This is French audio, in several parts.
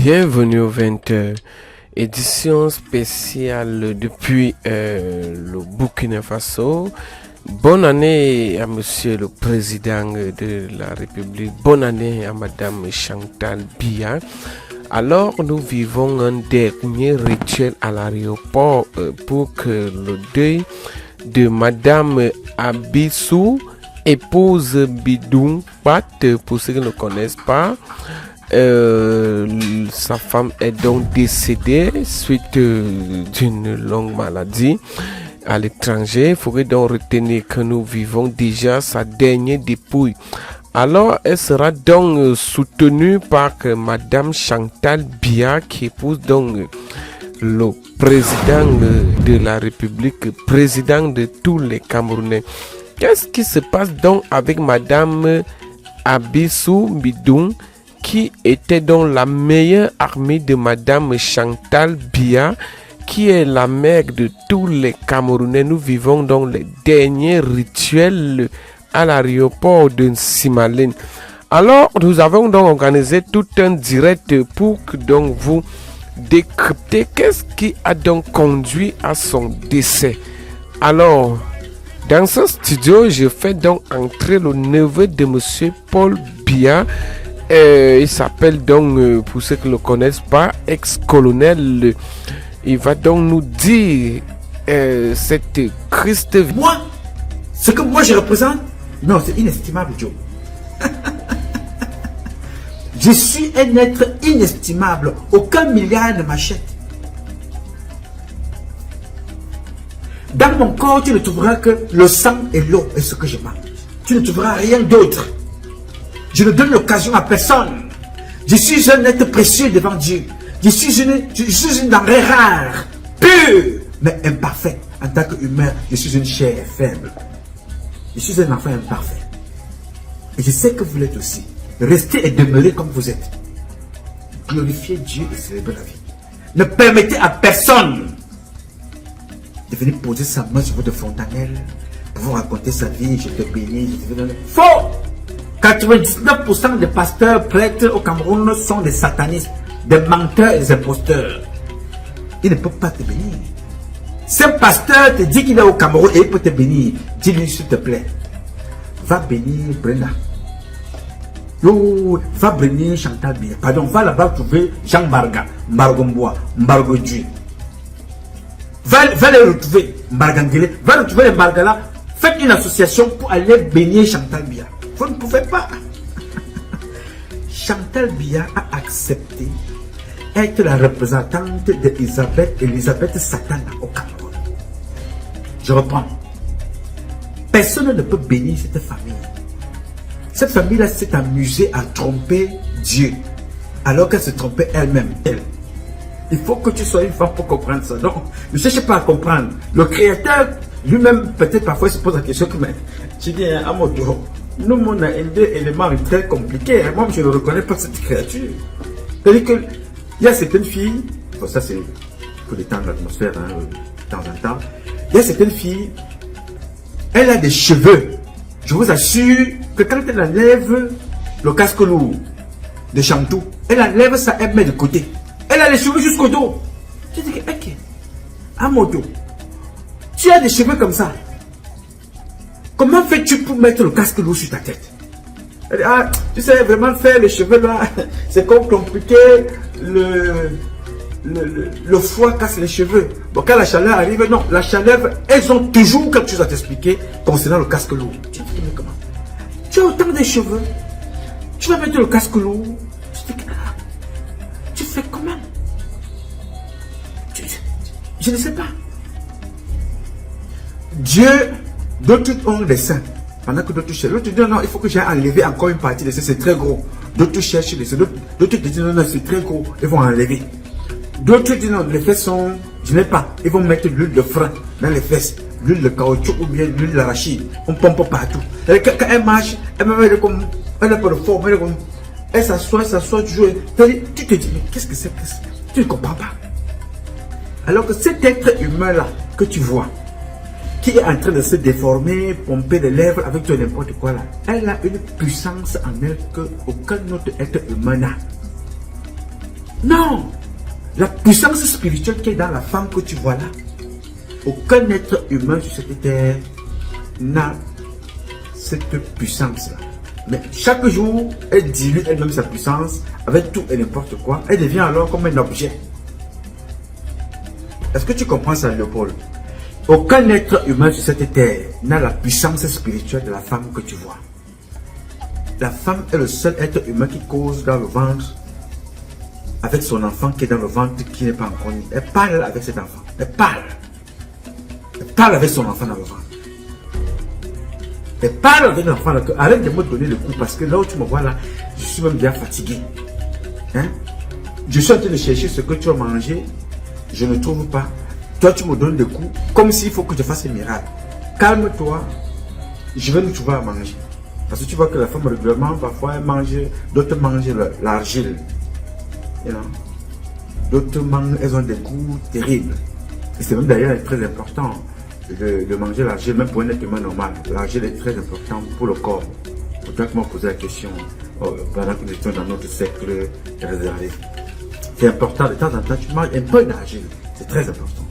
Bienvenue au 20h, édition spéciale depuis le Burkina Faso. Bonne année à Monsieur le Président de la République, bonne année à Madame Chantal Biya. Alors nous vivons un dernier rituel à l'aéroport pour que le deuil de Madame Abissou, épouse Bidoum Pat, pour ceux qui ne connaissent pas. Sa femme est donc décédée suite d'une longue maladie à l'étranger. Il faudrait donc retenir que nous vivons déjà sa dernière dépouille. Alors elle sera donc soutenue par Madame Chantal Biya, qui épouse donc le président de la République, président de tous les Camerounais. Qu'est-ce qui se passe donc avec Madame Abissou Bidoum, qui était donc la meilleure armée de Madame Chantal Biya, qui est la mère de tous les Camerounais? Nous vivons donc les derniers rituels à l'aéroport de Simalène. Alors, nous avons donc organisé tout un direct pour que donc vous décryptez qu'est-ce qui a donc conduit à son décès. Alors, dans ce studio, je fais donc entrer le neveu de Monsieur Paul Biya. Il s'appelle donc, pour ceux qui ne le connaissent pas, ex-colonel. Il va donc nous dire cette triste vie. Moi, ce que moi je représente, non, c'est inestimable, Joe. Je suis un être inestimable. Aucun milliard ne m'achète. Dans mon corps, tu ne trouveras que le sang et l'eau et ce que je mange. Tu ne trouveras rien d'autre. Je ne donne l'occasion à personne. Je suis un être précieux devant Dieu. Je suis une denrée rare, pure, mais imparfaite. En tant qu'humain, je suis une chair faible. Je suis un enfant imparfait. Et je sais que vous l'êtes aussi. Restez et demeurez comme vous êtes. Glorifiez Dieu et célébrez la vie. Ne permettez à personne de venir poser sa main sur votre fontanelle pour vous raconter sa vie. Je te bénis, je te donne. Faux! 99% des pasteurs prêtres au Cameroun sont des satanistes, des menteurs et des imposteurs. Ils ne peuvent pas te bénir. Si un pasteur te dit qu'il est au Cameroun et il peut te bénir, dis-lui s'il te plaît, va bénir Brenda. Oh, va bénir Chantal Biya. Pardon, va là-bas trouver Jean Barga, Mbargombois, Mbargodjui. Va les retrouver, Mbargangele, va retrouver les Mbargala. Faites une association pour aller bénir Chantal Biya. Vous ne pouvez pas. Chantal Biya a accepté être la représentante d'Elisabeth Satana au Cameroun. Je reprends. Personne ne peut bénir cette famille. Cette famille-là s'est amusée à tromper Dieu, alors qu'elle se trompait elle-même. Il faut que tu sois une femme pour comprendre ça. Donc, ne cherchez pas à comprendre. Le Créateur lui-même, peut-être parfois, se pose la question que, mais, tu dis, à mon dos, nous, on a deux éléments très compliqués. Moi, je ne reconnais pas cette créature. C'est-à-dire qu'il y a certaines filles, bon, ça c'est pour détendre l'atmosphère, hein, de temps en temps. Il y a certaines filles, elle a des cheveux. Je vous assure que quand elle enlève le casque lourd de Chantou, elle enlève ça, elle met de côté. Elle a les cheveux jusqu'au dos. Tu dis que, ok, à mon dos, tu as des cheveux comme ça. Comment fais-tu pour mettre le casque lourd sur ta tête? Elle dit, ah, tu sais, vraiment faire les cheveux là, c'est comme compliqué, le froid casse les cheveux. Bon, quand la chaleur arrive, non, la chaleur, elles ont toujours quelque chose à t'expliquer concernant le casque lourd. Tu dis, mais comment? Tu as autant de cheveux, tu vas mettre le casque lourd, tu dis, ah, tu fais comment? Je ne sais pas. Dieu, d'autres ont des seins, pendant que d'autres cherchent. D'autres disent non, il faut que j'ai enlevé encore une partie de ça, c'est très gros. D'autres cherchent les seins. D'autres disent non, c'est très gros, ils vont enlever. D'autres disent non, les fesses sont, je n'ai pas. Ils vont mettre l'huile de frein dans les fesses, l'huile de caoutchouc ou bien l'huile d'arachide. On pompe partout. Et quand elle marche, elle me met comme, elle n'a pas de forme, elle s'assoit toujours. Tu te dis, mais qu'est-ce que c'est? Tu ne comprends pas. Alors que cet être humain-là que tu vois, qui est en train de se déformer, pomper les lèvres avec tout n'importe quoi là, elle a une puissance en elle qu'aucun autre être humain n'a. Non. La puissance spirituelle qui est dans la femme que tu vois là, aucun être humain sur cette terre n'a cette puissance-là. Mais chaque jour, elle dilue elle-même sa puissance avec tout et n'importe quoi. Elle devient alors comme un objet. Est-ce que tu comprends ça, Léopold? Aucun être humain sur cette terre n'a la puissance spirituelle de la femme que tu vois. La femme est le seul être humain qui cause dans le ventre avec son enfant qui est dans le ventre qui n'est pas encore né. Elle parle avec cet enfant. Elle parle. Elle parle avec son enfant dans le ventre. Elle parle avec l'enfant. Arrête de me donner le coup parce que là où tu me vois là, je suis même bien fatigué. Hein? Je suis en train de chercher ce que tu as mangé. Je ne trouve pas. Toi, tu me donnes des coups comme s'il faut que je fasse un miracle. Calme-toi. Je vais nous trouver à manger. Parce que tu vois que la femme régulièrement, parfois, elle mange, d'autres mangent l'argile. You know? D'autres mangent, elles ont des goûts terribles. Et c'est même d'ailleurs très important de manger l'argile, même pour un être humain normal. L'argile est très important pour le corps. Pour toi qui m'as posé la question pendant que nous étions dans notre cercle réservé. C'est important, de temps en temps, tu manges un peu d'argile. C'est très important.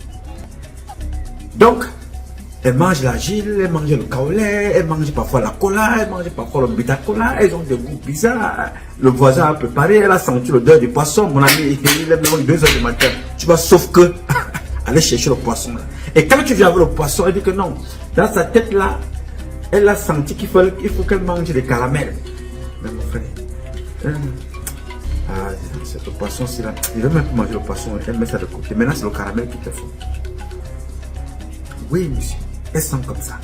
Donc, elle mange l'argile, elle mange le kaolin, elle mange parfois la cola, elle mange parfois le bita-cola, elles ont des goûts bizarres. Le voisin a préparé, elle a senti l'odeur du poisson. Mon ami, il est même 2 h du matin. Tu vas sauf que aller chercher le poisson là. Et quand tu viens avec le poisson, elle dit que non. Dans sa tête là, elle a senti qu'il faut qu'elle mange des caramels. Mais mon frère, c'est le poisson, c'est là. Il veut même pas manger le poisson, elle met ça de côté. Maintenant, c'est le caramel qui te faut. Oui, monsieur, elles sont comme ça.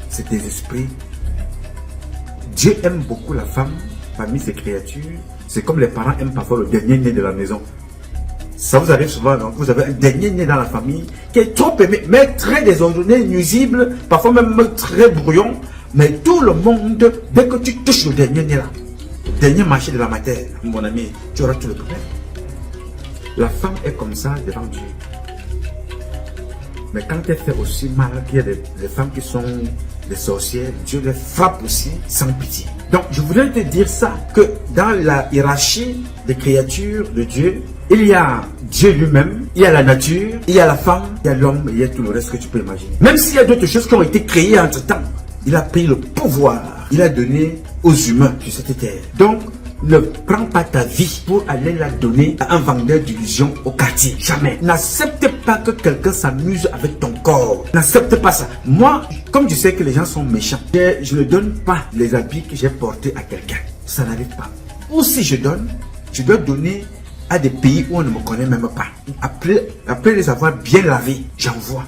C'est des esprits. Dieu aime beaucoup la femme parmi ses créatures. C'est comme les parents aiment parfois le dernier né de la maison. Ça vous arrive souvent, donc vous avez un dernier né dans la famille qui est trop aimé, mais très désordonné, nuisible, parfois même très brouillon. Mais tout le monde, dès que tu touches le dernier né là, le dernier marché de la matière, mon ami, tu auras tout le problème. La femme est comme ça devant Dieu. Mais quand elle fait aussi mal, qu'il y a des femmes qui sont des sorcières, Dieu les frappe aussi sans pitié. Donc je voulais te dire ça, que dans la hiérarchie des créatures de Dieu, il y a Dieu lui-même, il y a la nature, il y a la femme, il y a l'homme, il y a tout le reste que tu peux imaginer. Même s'il y a d'autres choses qui ont été créées entre temps, il a pris le pouvoir, il a donné aux humains sur cette terre. Donc, ne prends pas ta vie pour aller la donner à un vendeur d'illusions au quartier. Jamais. N'accepte pas que quelqu'un s'amuse avec ton corps. N'accepte pas ça. Moi, comme tu sais que les gens sont méchants, je ne donne pas les habits que j'ai portés à quelqu'un. Ça n'arrive pas. Ou si je donne, je dois donner à des pays où on ne me connaît même pas. Après les avoir bien lavés, j'envoie.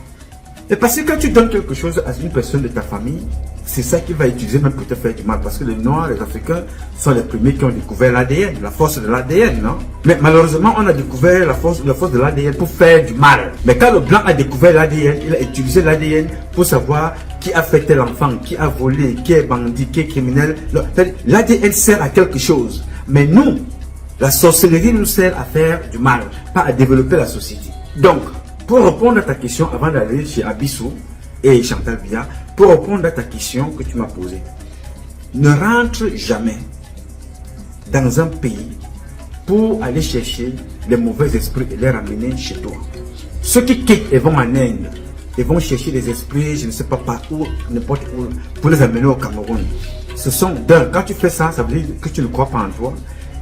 Et parce que quand tu donnes quelque chose à une personne de ta famille, c'est ça qui va utiliser même pour te faire du mal. Parce que les Noirs, les Africains sont les premiers qui ont découvert l'ADN, la force de l'ADN, non? Mais malheureusement, on a découvert la force de l'ADN pour faire du mal. Mais quand le Blanc a découvert l'ADN, il a utilisé l'ADN pour savoir qui a fait tel enfant, qui a volé, qui est bandit, qui est criminel. L'ADN sert à quelque chose. Mais nous, la sorcellerie nous sert à faire du mal, pas à développer la société. Donc, pour répondre à ta question, avant d'aller chez Abissou et Chantal Biya, pour répondre à ta question que tu m'as posée, ne rentre jamais dans un pays pour aller chercher les mauvais esprits et les ramener chez toi. Ceux qui quittent et vont en Inde, et vont chercher les esprits, je ne sais pas par où, n'importe où, pour les amener au Cameroun. Ce sont d'un, quand tu fais ça, ça veut dire que tu ne crois pas en toi,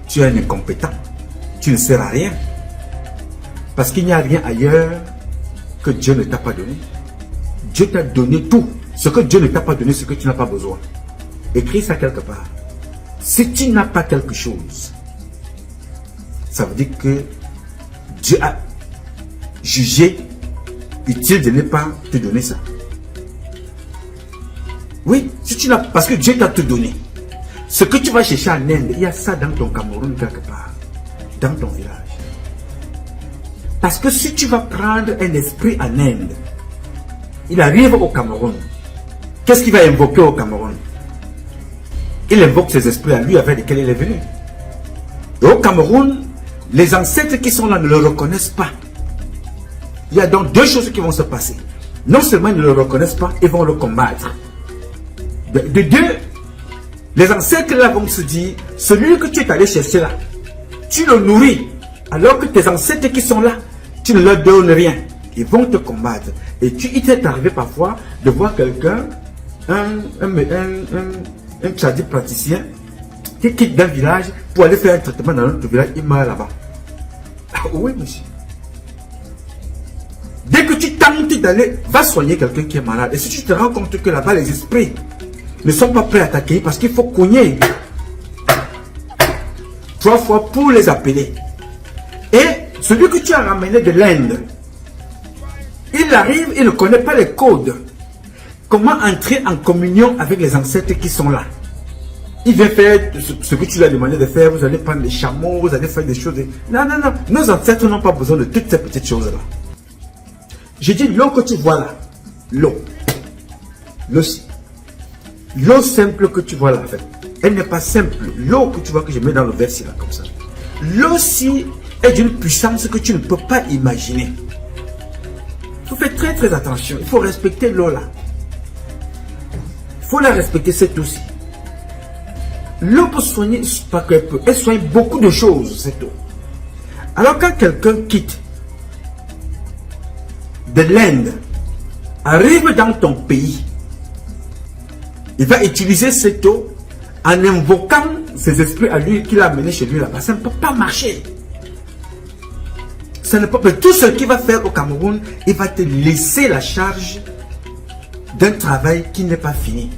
tu es un incompétent, tu ne sers à rien. Parce qu'il n'y a rien ailleurs que Dieu ne t'a pas donné. Dieu t'a donné tout. Ce que Dieu ne t'a pas donné, ce que tu n'as pas besoin. Écris ça quelque part. Si tu n'as pas quelque chose, ça veut dire que Dieu a jugé utile de ne pas te donner ça. Oui, si tu n'as, parce que Dieu t'a tout donné. Ce que tu vas chercher en Inde, il y a ça dans ton Cameroun quelque part, dans ton village. Parce que si tu vas prendre un esprit en Inde, il arrive au Cameroun. Qu'est-ce qu'il va invoquer au Cameroun? Il invoque ses esprits à lui avec lesquels il est venu. Et au Cameroun, les ancêtres qui sont là ne le reconnaissent pas. Il y a donc deux choses qui vont se passer. Non seulement ils ne le reconnaissent pas, ils vont le combattre. De deux, les ancêtres là vont se dire, celui que tu es allé chercher là, tu le nourris, alors que tes ancêtres qui sont là, tu ne leur donnes rien. Ils vont te combattre. Et il t'est arrivé parfois de voir quelqu'un, un tchadi praticien, qui quitte d'un village pour aller faire un traitement dans notre village, il meurt là-bas. Ah, oui, monsieur. Dès que tu tentes d'aller, va soigner quelqu'un qui est malade. Et si tu te rends compte que là-bas, les esprits ne sont pas prêts à t'accueillir parce qu'il faut cogner 3 fois pour les appeler. Et celui que tu as ramené de l'Inde, il arrive, il ne connaît pas les codes. Comment entrer en communion avec les ancêtres qui sont là? Il vient faire ce que tu lui as demandé de faire. Vous allez prendre les chameaux, vous allez faire des choses. Non, non, non. Nos ancêtres n'ont pas besoin de toutes ces petites choses-là. Je dis l'eau que tu vois là. L'eau. L'eau simple que tu vois là, en fait. Elle n'est pas simple. L'eau que tu vois que je mets dans le verset là, comme ça. L'eau-ci est d'une puissance que tu ne peux pas imaginer. Il faut faire très très attention. Il faut respecter l'eau là. Il faut la respecter, cette eau-ci. L'eau peut soigner, pas qu'elle peut, elle soigne beaucoup de choses, cette eau. Alors quand quelqu'un quitte de l'Inde, arrive dans ton pays, il va utiliser cette eau en invoquant ses esprits à lui qu'il a amené chez lui là-bas. Ça ne peut pas marcher. Ça ne peut pas. Tout ce qu'il va faire au Cameroun, il va te laisser la charge d'un travail qui n'est pas fini.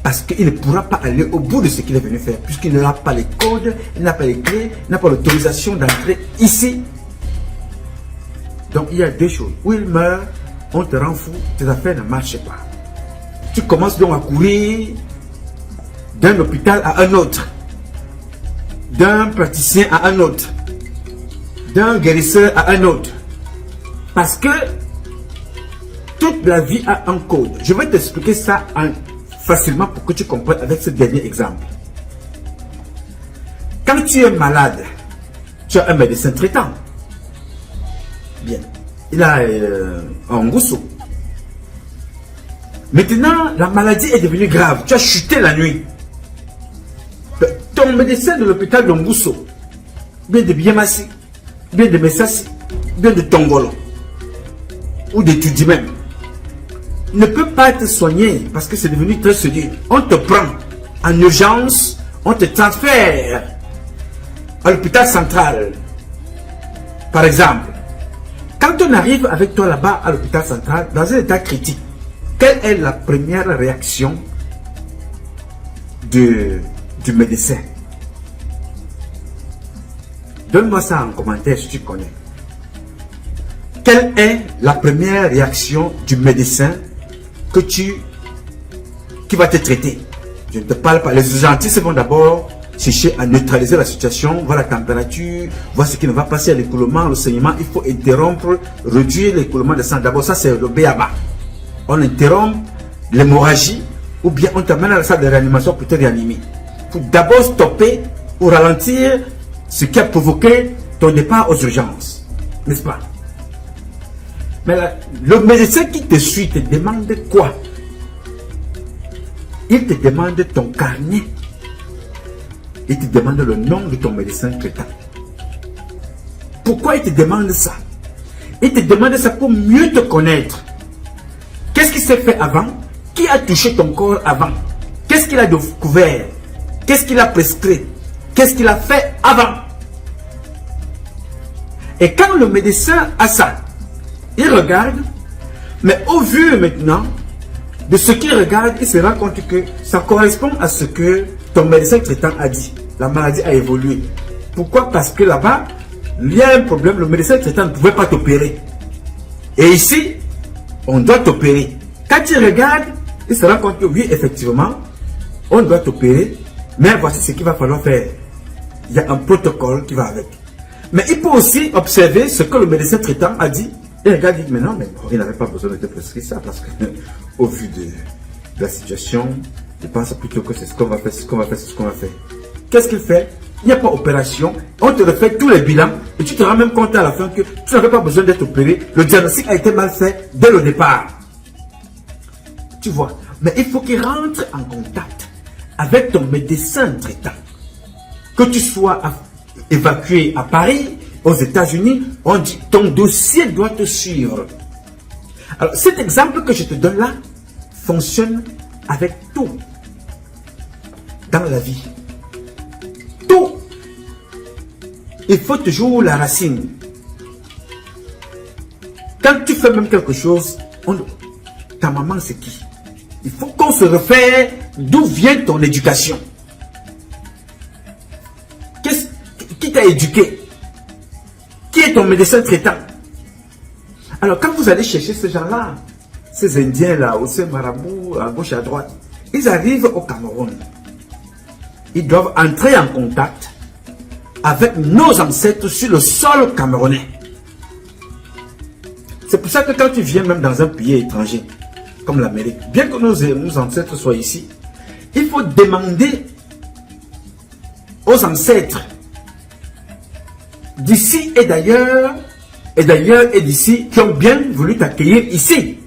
Parce qu'il ne pourra pas aller au bout de ce qu'il est venu faire. Puisqu'il n'a pas les codes, il n'a pas les clés, il n'a pas l'autorisation d'entrer ici. Donc il y a deux choses. Où il meurt, on te rend fou, tes affaires ne marchent pas. Tu commences donc à courir d'un hôpital à un autre. D'un praticien à un autre. D'un guérisseur à un autre. Parce que toute la vie a un code. Je vais t'expliquer ça facilement pour que tu comprennes avec ce dernier exemple. Quand tu es malade, tu as un médecin traitant. Bien. Il a un gousseau. Maintenant, la maladie est devenue grave. Tu as chuté la nuit. Ton médecin de l'hôpital de Ngousso, bien de Biamassi, bien de Messassi, bien de Tongolo, ou de Tudi même, ne peut pas te soigner parce que c'est devenu très sérieux. On te prend en urgence, on te transfère à l'hôpital central. Par exemple, quand on arrive avec toi là-bas à l'hôpital central, dans un état critique, quelle est la première réaction du médecin? Donne-moi ça en commentaire si tu connais. Quelle est la première réaction du médecin qui va te traiter? Je ne te parle pas. Les urgentistes vont d'abord chercher à neutraliser la situation, voir la température, voir ce qui ne va passer à l'écoulement, le saignement. Il faut interrompre, réduire l'écoulement de sang. D'abord, ça c'est le B.A.B.A. On interrompt l'hémorragie ou bien on t'amène à la salle de réanimation pour te réanimer. Il faut d'abord stopper ou ralentir ce qui a provoqué ton départ aux urgences. N'est-ce pas? Mais le médecin qui te suit te demande quoi? Il te demande ton carnet. Il te demande le nom de ton médecin traitant. Pourquoi il te demande ça? Il te demande ça pour mieux te connaître. Qu'est-ce qui s'est fait avant? Qui a touché ton corps avant? Qu'est-ce qu'il a découvert? Qu'est-ce qu'il a prescrit? Qu'est-ce qu'il a fait avant? Et quand le médecin a ça, il regarde, mais au vu maintenant de ce qu'il regarde, il se rend compte que ça correspond à ce que ton médecin traitant a dit. La maladie a évolué. Pourquoi? Parce que là-bas, il y a un problème, le médecin traitant ne pouvait pas t'opérer. Et ici, on doit t'opérer. Quand il regarde, il se rend compte que oui, effectivement, on doit t'opérer, mais voici ce qu'il va falloir faire. Il y a un protocole qui va avec. Mais il peut aussi observer ce que le médecin traitant a dit. Et le gars dit, mais non, mais il n'avait pas besoin de te prescrire ça parce que, au vu de la situation, je pense plutôt que c'est ce qu'on va faire, c'est ce qu'on va faire, c'est ce qu'on va faire. Qu'est-ce qu'il fait? Il n'y a pas opération, on te refait tous les bilans et tu te rends même compte à la fin que tu n'avais pas besoin d'être opéré. Le diagnostic a été mal fait dès le départ. Tu vois, mais il faut qu'il rentre en contact avec ton médecin traitant. Que tu sois évacué à Paris, aux États-Unis, on dit ton dossier doit te suivre. Alors cet exemple que je te donne là fonctionne avec tout dans la vie. Tout. Il faut toujours la racine. Quand tu fais même quelque chose, ta maman c'est qui? Il faut qu'on se réfère d'où vient ton éducation. Qui t'a éduqué? Qui est ton médecin traitant? Alors quand vous allez chercher ces gens-là, ces Indiens-là, ou ces marabouts à gauche et à droite, ils arrivent au Cameroun. Ils doivent entrer en contact avec nos ancêtres sur le sol camerounais. C'est pour ça que quand tu viens même dans un pays étranger, comme l'Amérique, bien que nos ancêtres soient ici, il faut demander aux ancêtres d'ici et d'ailleurs et d'ici qui ont bien voulu t'accueillir ici,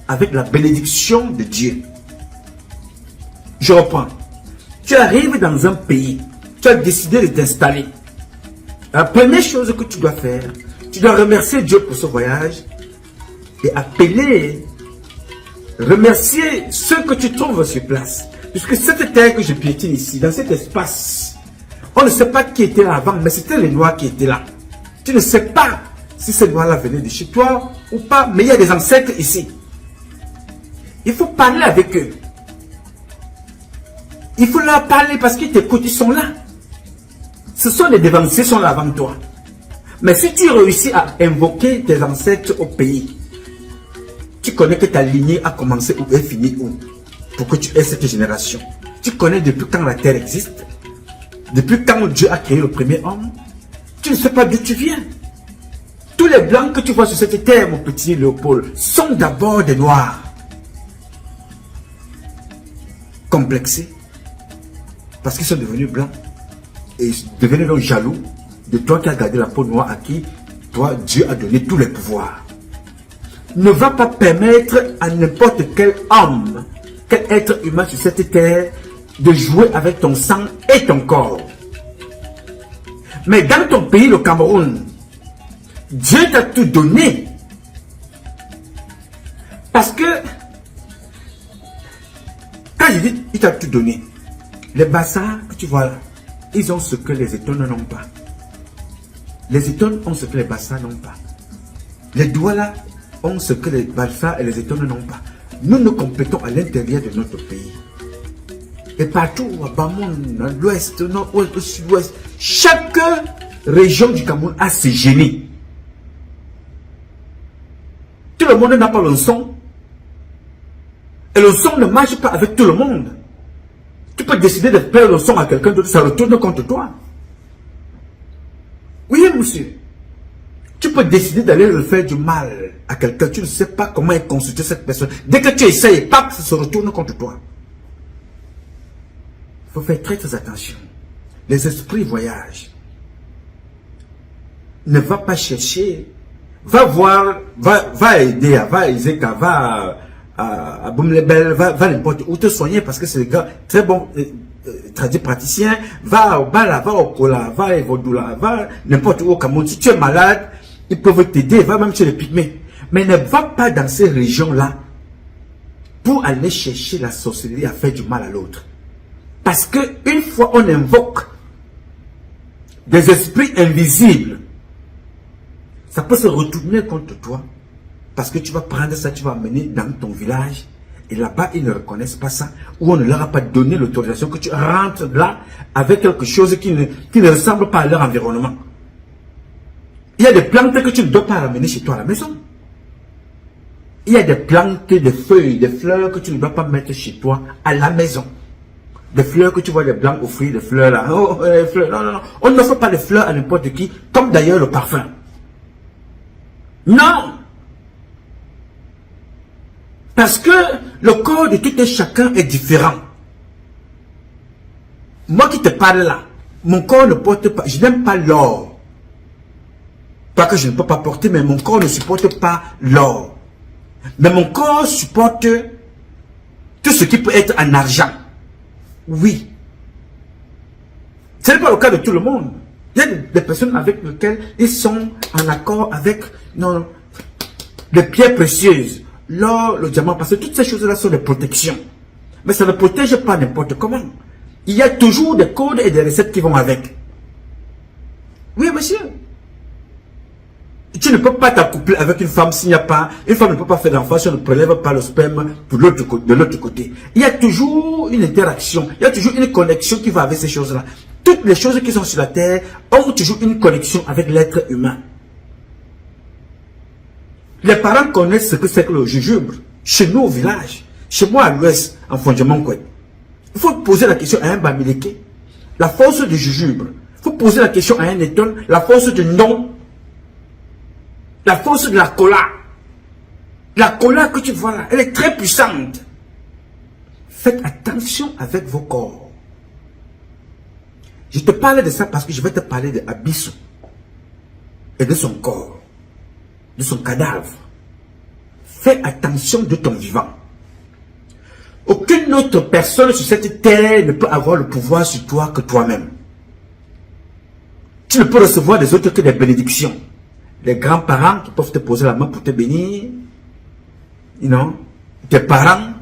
avec la bénédiction de Dieu. Je reprends. Tu arrives dans un pays, tu as décidé de t'installer. La première chose que tu dois faire, tu dois remercier Dieu pour ce voyage et appeler, remercier ceux que tu trouves sur place. Puisque cette terre que je piétine ici, dans cet espace, on ne sait pas qui était là avant, mais c'était les Noirs qui étaient là. Tu ne sais pas si ces Noirs-là venaient de chez toi ou pas, mais il y a des ancêtres ici. Il faut parler avec eux. Il faut leur parler parce qu'ils t'écoutent, ils sont là. Ce sont les devanciers qui sont là avant toi. Mais si tu réussis à invoquer tes ancêtres au pays, tu connais que ta lignée a commencé ou est finie où, pour que tu aies cette génération. Tu connais depuis quand la terre existe, depuis quand Dieu a créé le premier homme. Tu ne sais pas d'où tu viens. Tous les blancs que tu vois sur cette terre, mon petit Léopold, sont d'abord des noirs. Complexés. Parce qu'ils sont devenus blancs. Et devenus donc jaloux de toi qui as gardé la peau noire à qui, toi, Dieu a donné tous les pouvoirs. Ne va pas permettre à n'importe quel homme, quel être humain sur cette terre, de jouer avec ton sang et ton corps. Mais dans ton pays, le Cameroun, Dieu t'a tout donné. Parce que, quand je dis il t'a tout donné, les Bassas que tu vois là, ils ont ce que les Étones n'ont pas. Les Étones ont ce que les Bassas n'ont pas. Les Douala ont ce que les Bassas et les Étones n'ont pas. Nous nous complétons à l'intérieur de notre pays. Et partout, à Bamoun, à l'ouest, au nord-ouest, au sud-ouest, chaque région du Cameroun a ses génies. Tout le monde n'a pas le son. Et le son ne marche pas avec tout le monde. Tu peux décider de faire le son à quelqu'un d'autre, ça retourne contre toi. Oui, monsieur. Tu peux décider d'aller le faire du mal à quelqu'un. Tu ne sais pas comment est constituée cette personne. Dès que tu essayes, pap, ça se retourne contre toi. Il faut faire très très attention. Les esprits voyagent. Ne va pas chercher. Va voir, va aider, va Ezeka, va à Boumlebel, va n'importe où te soigner parce que c'est des gars très bons praticiens. Va au Bala, va au Kola, va à Evodoula, va n'importe où au Cameroun. Si tu es malade, ils peuvent t'aider, va même chez les pygmées. Mais ne va pas dans ces régions-là pour aller chercher la sorcellerie à faire du mal à l'autre. Parce que une fois on invoque des esprits invisibles, ça peut se retourner contre toi. Parce que tu vas prendre ça, tu vas amener dans ton village. Et là-bas, ils ne reconnaissent pas ça. Ou on ne leur a pas donné l'autorisation que tu rentres là avec quelque chose qui ne ressemble pas à leur environnement. Il y a des plantes que tu ne dois pas ramener chez toi à la maison. Il y a des plantes, des feuilles, des fleurs que tu ne dois pas mettre chez toi à la maison. Des fleurs que tu vois, des blancs aux fruits, des fleurs là. Oh, les fleurs. Non, non, non. On ne fait pas des fleurs à n'importe qui, comme d'ailleurs le parfum. Non! Parce que le corps de tout un chacun est différent. Moi qui te parle là, mon corps ne porte pas, je n'aime pas l'or. Pas que je ne peux pas porter, mais mon corps ne supporte pas l'or. Mais mon corps supporte tout ce qui peut être en argent. Oui. Ce n'est pas le cas de tout le monde. Il y a des personnes avec lesquelles ils sont en accord avec non, les pierres précieuses, l'or, le diamant, parce que toutes ces choses-là sont des protections. Mais ça ne protège pas n'importe comment. Il y a toujours des codes et des recettes qui vont avec. Oui, monsieur. Tu ne peux pas t'accoupler avec une femme s'il n'y a pas... Une femme ne peut pas faire d'enfant si on ne prélève pas le sperme de l'autre côté. Il y a toujours une interaction, il y a toujours une connexion qui va avec ces choses-là. Toutes les choses qui sont sur la terre ont toujours une connexion avec l'être humain. Les parents connaissent ce que c'est que le jujube. Chez nous au village, chez moi à l'ouest, en Fondement Kouet. Il faut poser la question à un Bamileke, la force du jujube. Il faut poser la question à un Eton, la force du non. La force de la cola. La cola que tu vois là, elle est très puissante. Faites attention avec vos corps. Je te parle de ça parce que je vais te parler de Abissou et de son corps, de son cadavre. Fais attention de ton vivant. Aucune autre personne sur cette terre ne peut avoir le pouvoir sur toi que toi-même. Tu ne peux recevoir des autres que des bénédictions. Les grands-parents qui peuvent te poser la main pour te bénir, you know, tes parents,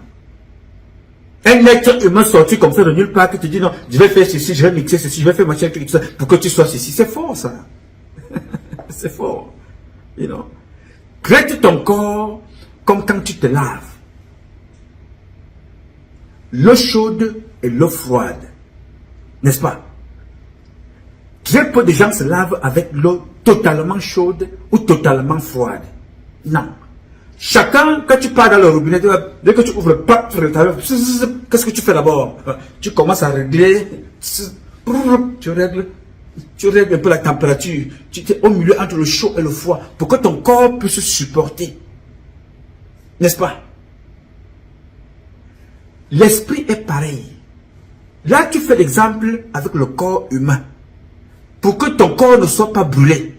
un être humain sorti comme ça de nulle part qui te dit non, je vais faire ceci, je vais mixer ceci, je vais faire machin, tout ça pour que tu sois ceci. C'est fort ça. C'est fort. You know. Traite ton corps comme quand tu te laves. L'eau chaude et l'eau froide. N'est-ce pas? Très peu de gens se lavent avec l'eau totalement chaude ou totalement froide. Non. Chacun, quand tu pars dans le robinet, dès que tu ouvres le pape, qu'est-ce que tu fais d'abord? Tu commences à régler, tu règles un peu la température. Tu es au milieu entre le chaud et le froid pour que ton corps puisse supporter. N'est-ce pas? L'esprit est pareil. Là, tu fais l'exemple avec le corps humain. Pour que ton corps ne soit pas brûlé.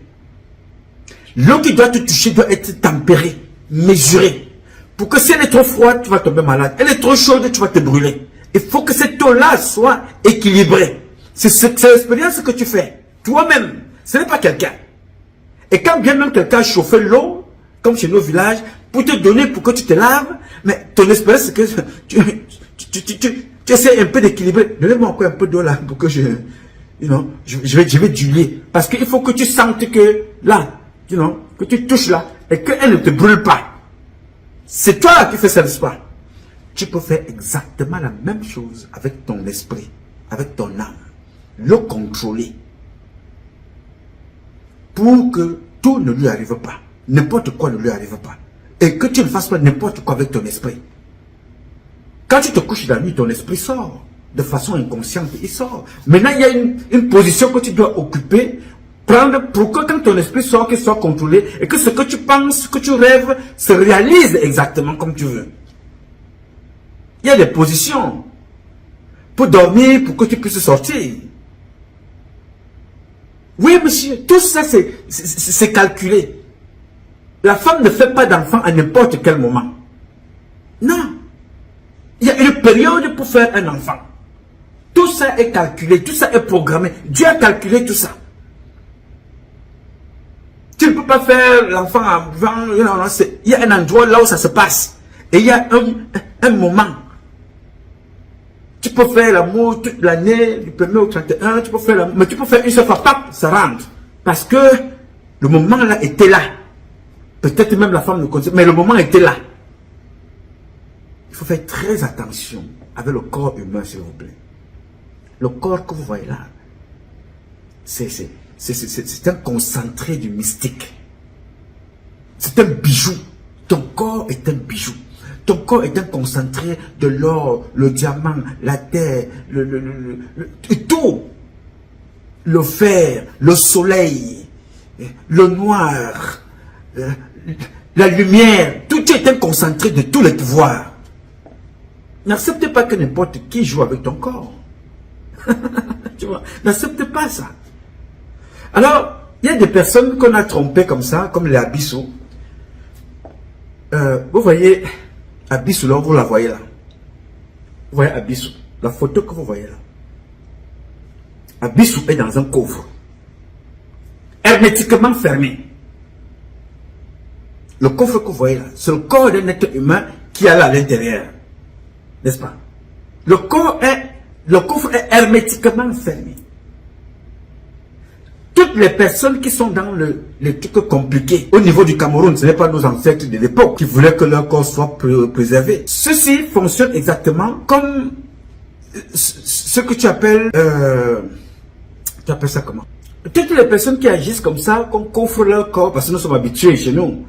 L'eau qui doit te toucher doit être tempérée, mesurée. Pour que si elle est trop froide, tu vas tomber malade. Elle est trop chaude, tu vas te brûler. Il faut que cette eau-là soit équilibrée. C'est l'expérience que tu fais. Toi-même. Ce n'est pas quelqu'un. Et quand bien même quelqu'un chauffe l'eau, comme chez nos villages, pour te donner pour que tu te laves, mais ton expérience, c'est que tu essaies un peu d'équilibrer. Donnez-moi encore un peu d'eau là pour que je vais diluer. Parce qu'il faut que tu sentes que là, que tu touches là et qu'elle ne te brûle pas. C'est toi qui fais ça, n'est-ce pas? Tu peux faire exactement la même chose avec ton esprit, avec ton âme. Le contrôler. Pour que tout ne lui arrive pas. N'importe quoi ne lui arrive pas. Et que tu ne fasses pas n'importe quoi avec ton esprit. Quand tu te couches la nuit, ton esprit sort. De façon inconsciente, il sort. Maintenant, il y a une position que tu dois occuper, prendre pour que quand ton esprit sort, qu'il soit contrôlé et que ce que tu penses, ce que tu rêves, se réalise exactement comme tu veux. Il y a des positions pour dormir, pour que tu puisses sortir. Oui, monsieur, tout ça, c'est calculé. La femme ne fait pas d'enfant à n'importe quel moment. Non. Il y a une période pour faire un enfant. Tout ça est calculé, tout ça est programmé. Dieu a calculé tout ça. Tu ne peux pas faire l'enfant avant. Il y a un endroit là où ça se passe. Et il y a un moment. Tu peux faire l'amour toute l'année, du 1er au 31, tu peux faire l'amour, mais tu peux faire une seule fois, pap, ça rentre. Parce que le moment là était là. Peut-être même la femme ne connaissait, mais le moment était là. Il faut faire très attention avec le corps humain, s'il vous plaît. Le corps que vous voyez là, c'est un concentré du mystique. C'est un bijou. Ton corps est un bijou. Ton corps est un concentré de l'or, le diamant, la terre, tout. Le fer, le soleil, le noir, la lumière. Tout est un concentré de tous les pouvoirs. N'accepte pas que n'importe qui joue avec ton corps. Tu vois, n'accepte pas ça. Alors, il y a des personnes qu'on a trompées comme ça, comme les Abissou. Vous voyez, Abissou, là, vous la voyez là. Vous voyez Abissou, la photo que vous voyez là. Abissou est dans un coffre. hermétiquement fermé. Le coffre que vous voyez là, c'est le corps d'un être humain qui est là à l'intérieur. N'est-ce pas? Le coffre est hermétiquement fermé. Toutes les personnes qui sont dans les trucs compliqués au niveau du Cameroun, ce n'est pas nos ancêtres de l'époque qui voulaient que leur corps soit préservé. Ceci fonctionne exactement comme ce que tu appelles ça comment? Toutes les personnes qui agissent comme ça, qu'on coffre leur corps, parce que nous sommes habitués chez nous,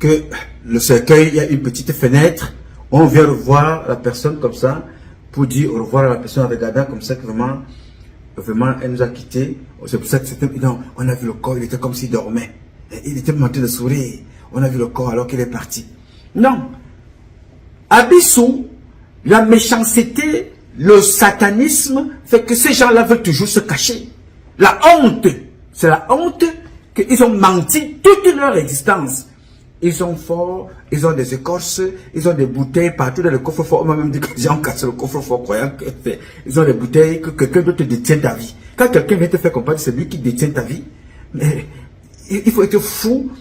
que le cercueil, il y a une petite fenêtre, on vient revoir la personne comme ça, pour dire au revoir à la personne en regardant comme ça, que vraiment, elle nous a quittés. C'est pour ça que c'était, non, on a vu le corps, il était comme s'il dormait. Il était monté de sourire. On a vu le corps alors qu'il est parti. Non. À Bissau, la méchanceté, le satanisme fait que ces gens-là veulent toujours se cacher. La honte, c'est la honte qu'ils ont menti toute leur existence. Ils sont forts, ils ont des écorces, ils ont des bouteilles partout dans le coffre-fort. On m'a même dit que les gens cassent le coffre-fort croyant qu'ils ont des bouteilles, que quelqu'un d'autre détient ta vie. Quand quelqu'un vient te faire comprendre que c'est lui qui détient ta vie, mais il faut être fou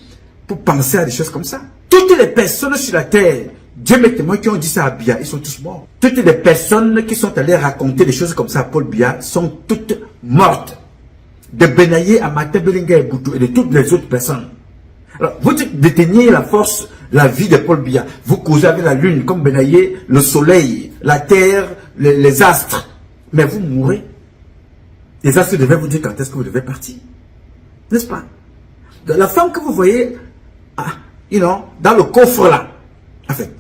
pour penser à des choses comme ça. Toutes les personnes sur la terre, Dieu m'est témoin, qui ont dit ça à Biya, ils sont tous morts. Toutes les personnes qui sont allées raconter des choses comme ça à Paul Biya sont toutes mortes. De Benaye à Martin Belinga et Boutou et de toutes les autres personnes. Alors, vous déteniez la force, la vie de Paul Biya. Vous causez avec la lune, comme Benaye, le soleil, la terre, les astres. Mais vous mourrez. Les astres devaient vous dire quand est-ce que vous devez partir. N'est-ce pas? Donc, la femme que vous voyez, dans le coffre là, en fait,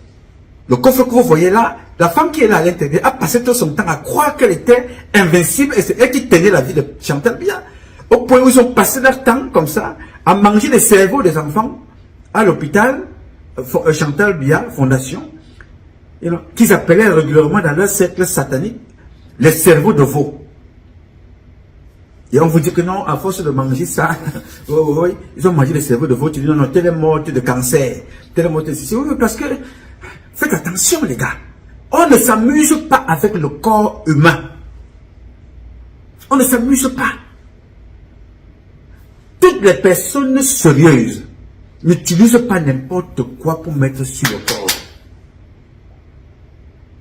le coffre que vous voyez là, la femme qui est là à l'intérieur a passé tout son temps à croire qu'elle était invincible et c'est elle qui tenait la vie de Chantal Biya. Au point où ils ont passé leur temps comme ça, à manger les cerveaux des enfants à l'hôpital, Chantal Biya Fondation, qu'ils appelaient régulièrement dans leur cercle satanique les cerveaux de veau. Et on vous dit que non, à force de manger ça, ils ont mangé les cerveaux de veau, tu dis non, telle est morte de cancer, telle est morte de ceci. Oui, parce que, faites attention les gars, on ne s'amuse pas avec le corps humain. On ne s'amuse pas. Toutes les personnes sérieuses n'utilisent pas n'importe quoi pour mettre sur le corps.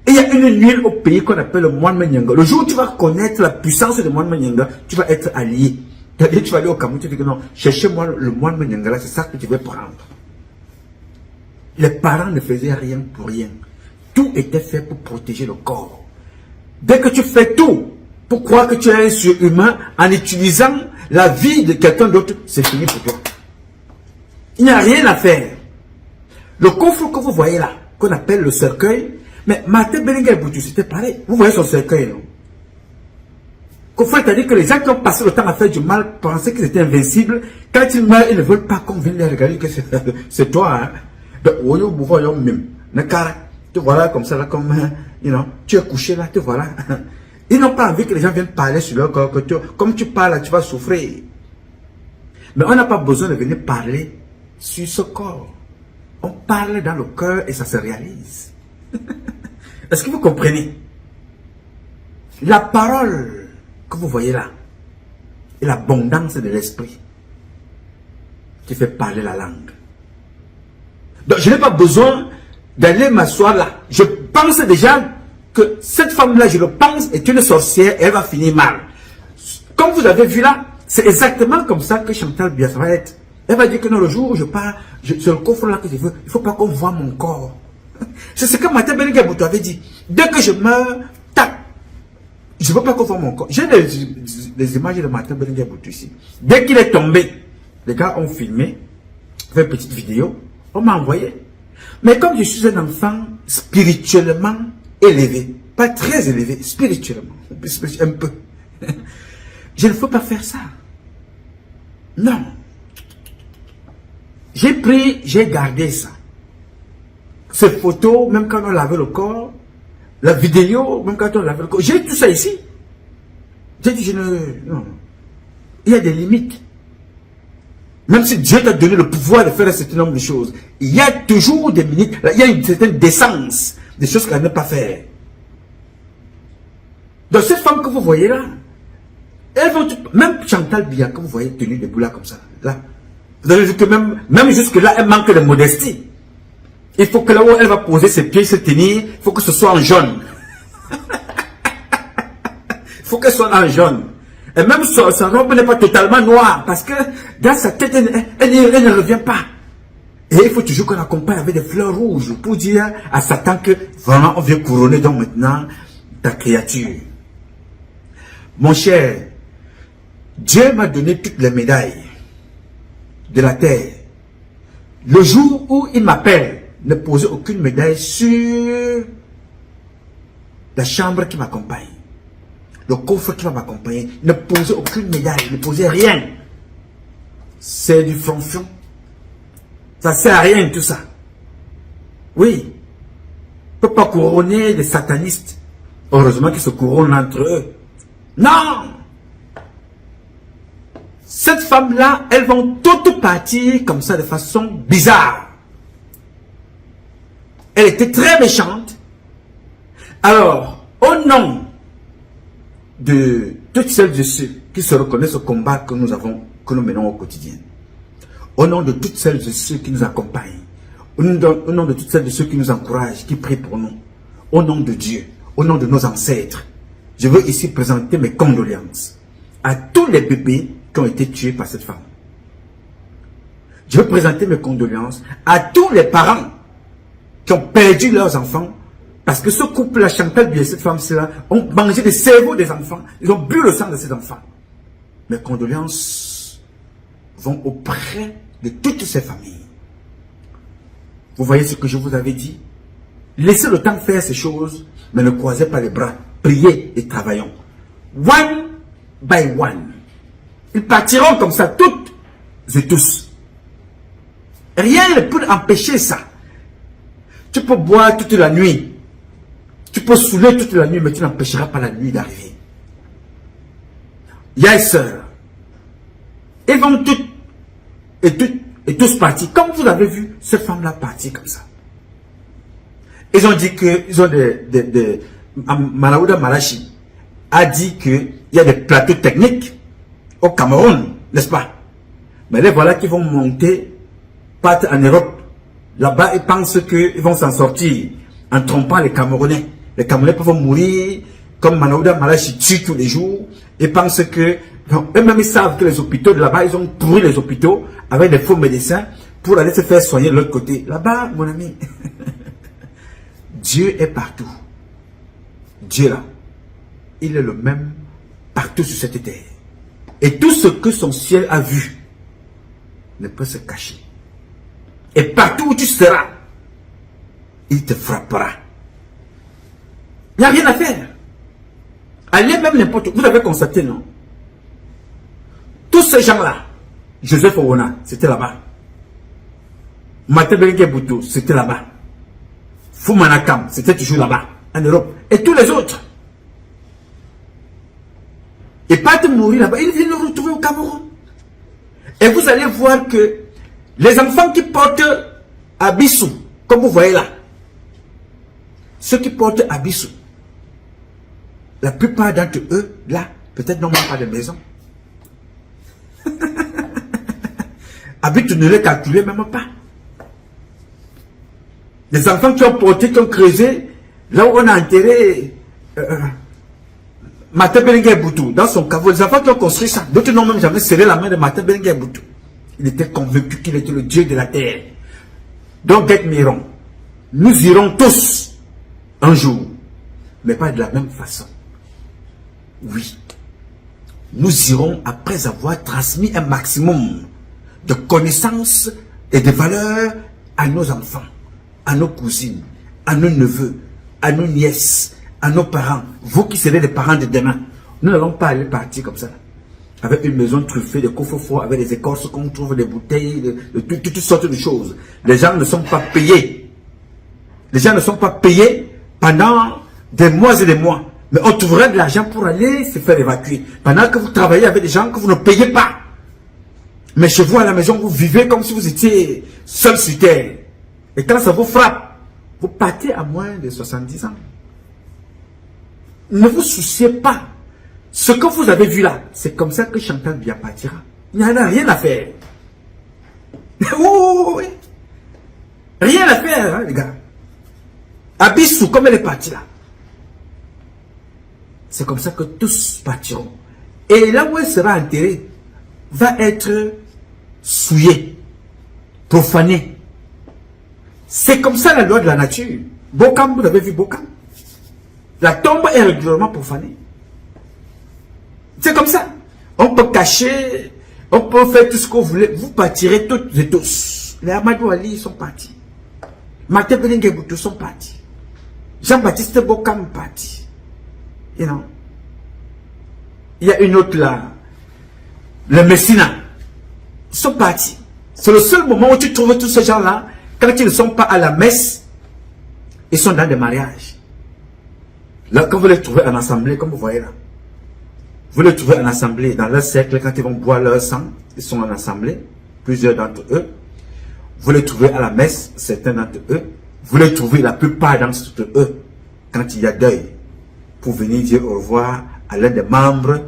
Et il y a une huile au pays qu'on appelle le moine Menyanga. Le jour où tu vas connaître la puissance du moine Menyanga, tu vas être allié. C'est-à-dire tu vas aller au Cameroun, tu dis que non, cherchez-moi le moine Menyanga, c'est ça que tu vas prendre. Les parents ne faisaient rien pour rien. Tout était fait pour protéger le corps. Dès que tu fais tout pour croire que tu es un surhumain en utilisant la vie de quelqu'un d'autre, c'est fini pour toi. Il n'y a rien à faire. Le coffre que vous voyez là, qu'on appelle le cercueil, mais Martin Belinga Boutou, c'était pareil. Vous voyez son cercueil, non? C'est-à-dire que les gens qui ont passé le temps à faire du mal pensaient qu'ils étaient invincibles. Quand ils meurent, ils ne veulent pas qu'on vienne les regarder que c'est toi. Hein? Te voilà comme ça, là, comme, tu es couché là, te voilà. Ils n'ont pas envie que les gens viennent parler sur leur corps, comme tu parles là, tu vas souffrir. Mais on n'a pas besoin de venir parler sur ce corps. On parle dans le cœur et ça se réalise. Est-ce que vous comprenez? La parole que vous voyez là est l'abondance de l'esprit qui fait parler la langue. Donc je n'ai pas besoin d'aller m'asseoir là. Je pense déjà que cette femme-là, je le pense, est une sorcière et elle va finir mal. Comme vous avez vu là, c'est exactement comme ça que Chantal Biya va être. Elle va dire que non, le jour où je pars, c'est le coffre là que je veux. Il ne faut pas qu'on voit mon corps. C'est ce que Martin Belinga Boutou avait dit. Dès que je meurs, tac, je ne veux pas qu'on voit mon corps. J'ai des images de Martin Belinga Boutou ici. Dès qu'il est tombé, les gars ont filmé, fait une petite vidéo, on m'a envoyé. Mais comme je suis un enfant spirituellement élevé, pas très élevé, spirituellement, un peu, je ne faut pas faire ça. Non. J'ai pris, j'ai gardé ça. Ces photos, même quand on lavait le corps, la vidéo, même quand on lavait le corps, j'ai tout ça ici. J'ai dit, non. Il y a des limites. Même si Dieu t'a donné le pouvoir de faire un certain nombre de choses, il y a toujours des limites, il y a une certaine décence, des choses qu'elle ne peut pas faire. Donc cette femme que vous voyez là, Elles vont même Chantal Biya, que vous voyez tenue debout là comme ça, là. Vous avez vu que même jusque là, elle manque de modestie. Il faut que là où elle va poser ses pieds, se tenir, il faut que ce soit en jaune. Il faut qu'elle soit en jaune. Et même sa robe n'est pas totalement noire, parce que dans sa tête, elle ne revient pas. Et il faut toujours qu'on accompagne avec des fleurs rouges pour dire à Satan que vraiment on vient couronner donc maintenant ta créature. Mon cher, Dieu m'a donné toutes les médailles de la terre. Le jour où il m'appelle, ne posez aucune médaille sur la chambre qui m'accompagne, le coffre qui va m'accompagner. Ne posez aucune médaille, ne posez rien. C'est du fronfion. Ça sert à rien tout ça. Oui. On ne peut pas couronner des satanistes. Heureusement qu'ils se couronnent entre eux. Non! Cette femme-là, elles vont toutes partir comme ça de façon bizarre. Elle était très méchante. Alors, au nom de toutes celles et ceux qui se reconnaissent au combat que nous menons au quotidien, au nom de toutes celles et ceux qui nous accompagnent, au nom de toutes celles et ceux qui nous encouragent, qui prient pour nous, au nom de Dieu, au nom de nos ancêtres, je veux ici présenter mes condoléances à tous les bébés qui ont été tués par cette femme. Je veux présenter mes condoléances à tous les parents qui ont perdu leurs enfants parce que ce couple-là, Chantal Biya et cette femme-là, ont mangé le cerveau des enfants. Ils ont bu le sang de ces enfants. Mes condoléances vont auprès de toutes ces familles. Vous voyez ce que je vous avais dit? Laissez le temps faire ces choses, mais ne croisez pas les bras. Priez et travaillons. One by one. Ils partiront comme ça, toutes et tous. Rien ne peut empêcher ça. Tu peux boire toute la nuit. Tu peux saouler toute la nuit, mais tu n'empêcheras pas la nuit d'arriver. Yes, sir. Ils vont toutes et tous partir. Comme vous avez vu, cette femme-là partie comme ça. Ils ont dit que, ils ont Malaouda Malachi a dit qu'il y a des plateaux techniques au Cameroun, n'est-ce pas? Mais les voilà qui vont monter, partent en Europe. Là-bas, ils pensent qu'ils vont s'en sortir en trompant les Camerounais. Les Camerounais peuvent mourir comme Malaouda Malachi tue tous les jours. Ils pensent que, eux-mêmes ils savent que les hôpitaux de là-bas, ils ont pourri les hôpitaux avec des faux médecins pour aller se faire soigner de l'autre côté. Là-bas, mon ami, Dieu est partout. Dieu là, il est le même partout sur cette terre. Et tout ce que son ciel a vu ne peut se cacher. Et partout où tu seras, il te frappera. Il n'y a rien à faire. Allez même n'importe où. Vous avez constaté, non? Tous ces gens-là, Joseph Owona, c'était là-bas. Martin Bengue Boutou, c'était là-bas. Foumanakam, c'était toujours là-bas, en Europe. Et tous les autres. Et pas de mourir là-bas, ils viennent le retrouver au Cameroun. Et vous allez voir que les enfants qui portent Abissou, comme vous voyez là, ceux qui portent Abissou, la plupart d'entre eux, là, peut-être n'ont même pas de maison. Abissou ne les calculez même pas. Les enfants qui ont porté, qui ont creusé, là où on a enterré Martin Bengue Boutou, dans son caveau, les enfants qui ont construit ça, d'autres n'ont même jamais serré la main de Martin Bengue Boutou. Il était convaincu qu'il était le Dieu de la terre. Donc, get me wrong. Nous irons tous un jour, mais pas de la même façon. Oui. Nous irons après avoir transmis un maximum de connaissances et de valeurs à nos enfants, à nos cousines, à nos neveux, à nos nièces, à nos parents. Vous qui serez les parents de demain. Nous n'allons pas aller partir comme ça. Avec une maison truffée de coffres forts, avec des écorces qu'on trouve, des bouteilles, de toutes sortes de choses. Les gens ne sont pas payés. Les gens ne sont pas payés pendant des mois et des mois. Mais on trouverait de l'argent pour aller se faire évacuer. Pendant que vous travaillez avec des gens que vous ne payez pas. Mais chez vous à la maison, vous vivez comme si vous étiez seul sur terre. Et quand ça vous frappe, vous partez à moins de 70 ans. Ne vous souciez pas Ce que vous avez vu là, c'est comme ça que Chantal Biya partira. Il n'y en a rien à faire. Oui. Rien à faire, hein, les gars. Abissou, comme elle est partie là. C'est comme ça que tous partiront. Et là où elle sera enterrée, va être souillée, profanée. C'est comme ça la loi de la nature. Bokam, vous avez vu Bokam? La tombe est régulièrement profanée. C'est comme ça. On peut cacher, on peut faire tout ce que vous voulez. Vous partirez toutes et tous. Les Amadou Ali sont partis. Martin Belengue sont partis. Jean-Baptiste Bokam parti. You know. Il y a une autre là. Le Messina. Ils sont partis. C'est le seul moment où tu trouves tous ces gens-là. Quand ils ne sont pas à la messe, ils sont dans des mariages. Là, quand vous les trouvez en assemblée, comme vous voyez là. Vous les trouvez en assemblée, dans leur cercle, quand ils vont boire leur sang, ils sont en assemblée, plusieurs d'entre eux. Vous les trouvez à la messe, certains d'entre eux. Vous les trouvez, la plupart d'entre eux, quand il y a deuil, pour venir dire au revoir à l'un des membres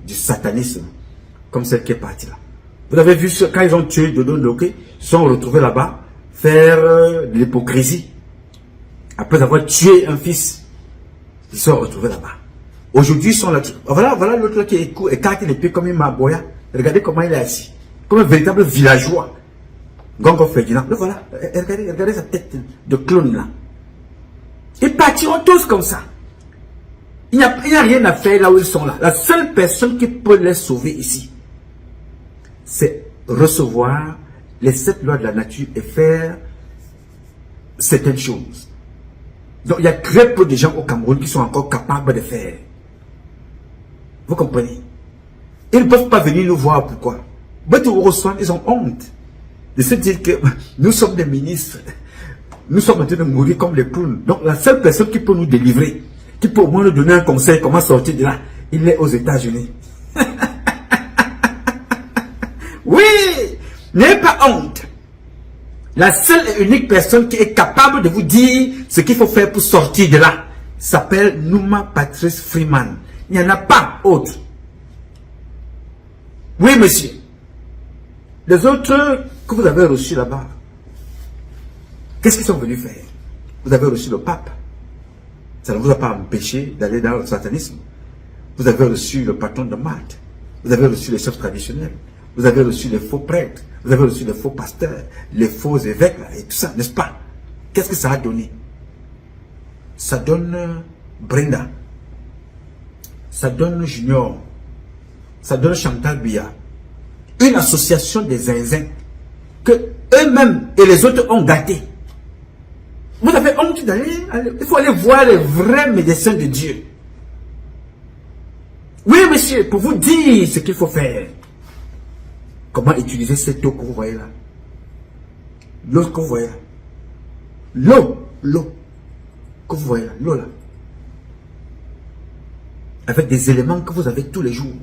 du satanisme, comme celle qui est partie là. Vous avez vu, quand ils ont tué Dodo Ndoké, ils sont retrouvés là-bas, faire de l'hypocrisie. Après avoir tué un fils, ils sont retrouvés là-bas. Aujourd'hui, ils sont là. Voilà l'autre qui est écarté les pieds comme une maboya. Regardez comment il est assis. Comme un véritable villageois. Gongo Ferdinand. Le voilà. Regardez sa tête de clown là. Ils partiront tous comme ça. Il n'y a rien à faire là où ils sont là. La seule personne qui peut les sauver ici, c'est recevoir les 7 lois de la nature et faire certaines choses. Donc il y a très peu de gens au Cameroun qui sont encore capables de faire. Vous comprenez? Ils ne peuvent pas venir nous voir. Pourquoi? Ils ont honte de se dire que nous sommes des ministres. Nous sommes en train de mourir comme les clowns. Donc la seule personne qui peut nous délivrer, qui peut au moins nous donner un conseil comment sortir de là, il est aux États-Unis. Oui! N'ayez pas honte. La seule et unique personne qui est capable de vous dire ce qu'il faut faire pour sortir de là s'appelle Numa Patrice Freeman. Il n'y en a pas autre. Oui, monsieur. Les autres que vous avez reçus là-bas, qu'est-ce qu'ils sont venus faire? Vous avez reçu le pape. Ça ne vous a pas empêché d'aller dans le satanisme. Vous avez reçu le patron de Malte. Vous avez reçu les chefs traditionnels. Vous avez reçu les faux prêtres. Vous avez reçu les faux pasteurs, les faux évêques et tout ça, n'est-ce pas? Qu'est-ce que ça a donné? Ça donne Brenda. Ça donne Junior. Ça donne Chantal Biya. Une association des zinzins que eux-mêmes et les autres ont gâté. Vous avez honte d'aller, il faut aller voir les vrais médecins de Dieu. Oui, monsieur, pour vous dire ce qu'il faut faire. Comment utiliser cette eau que vous voyez là? L'eau que vous voyez là. L'eau que vous voyez là. L'eau là. Avec des éléments que vous avez tous les jours.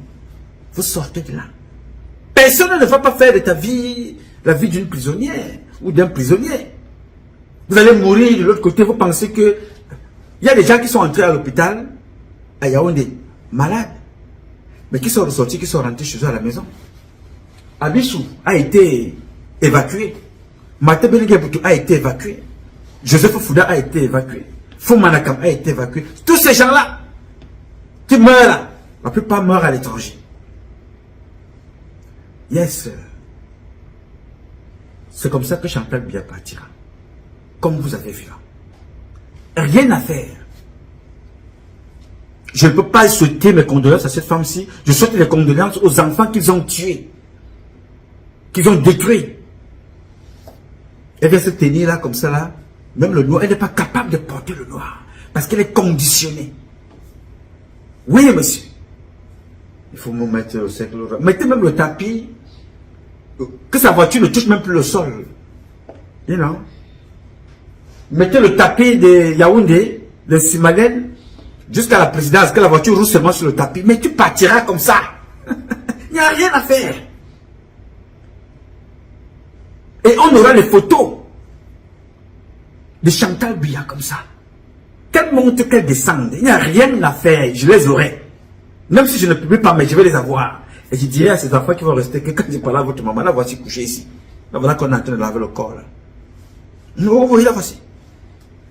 Vous sortez de là. Personne ne va pas faire de ta vie la vie d'une prisonnière ou d'un prisonnier. Vous allez mourir de l'autre côté. Vous pensez que il y a des gens qui sont entrés à l'hôpital à Yaoundé, malades, mais qui sont ressortis, qui sont rentrés chez eux à la maison. Abissou a été évacué. Martin Belengue a été évacué. Joseph Fouda a été évacué. Fou Manakam a été évacué. Tous ces gens-là qui meurent là, la plupart meurent à l'étranger. Yes. C'est comme ça que Chantal Biya partira. Comme vous avez vu là. Rien à faire. Je ne peux pas souhaiter mes condoléances à cette femme-ci. Je souhaite les condoléances aux enfants qu'ils ont tués. Qu'ils ont détruits. Elle vient se tenir là comme ça là. Même le noir, elle n'est pas capable de porter le noir. Parce qu'elle est conditionnée. Oui, monsieur. Il faut me mettre au cercle. Mettez même le tapis. Que sa voiture ne touche même plus le sol. You know? Mettez le tapis de Yaoundé, de Simalène, jusqu'à la présidence, que la voiture roule seulement sur le tapis. Mais tu partiras comme ça. Il n'y a rien à faire. Et on aura les photos de Chantal Biya comme ça. Qu'elle monte, qu'elle descende. Il n'y a rien à faire. Je les aurai. Même si je ne publie pas, mais je vais les avoir. Et je dirai à ces enfants qui vont rester que quand je parle à votre maman, la voici couchée ici. Là, voilà qu'on est en train de laver le corps. Là. Vous voyez, la voici.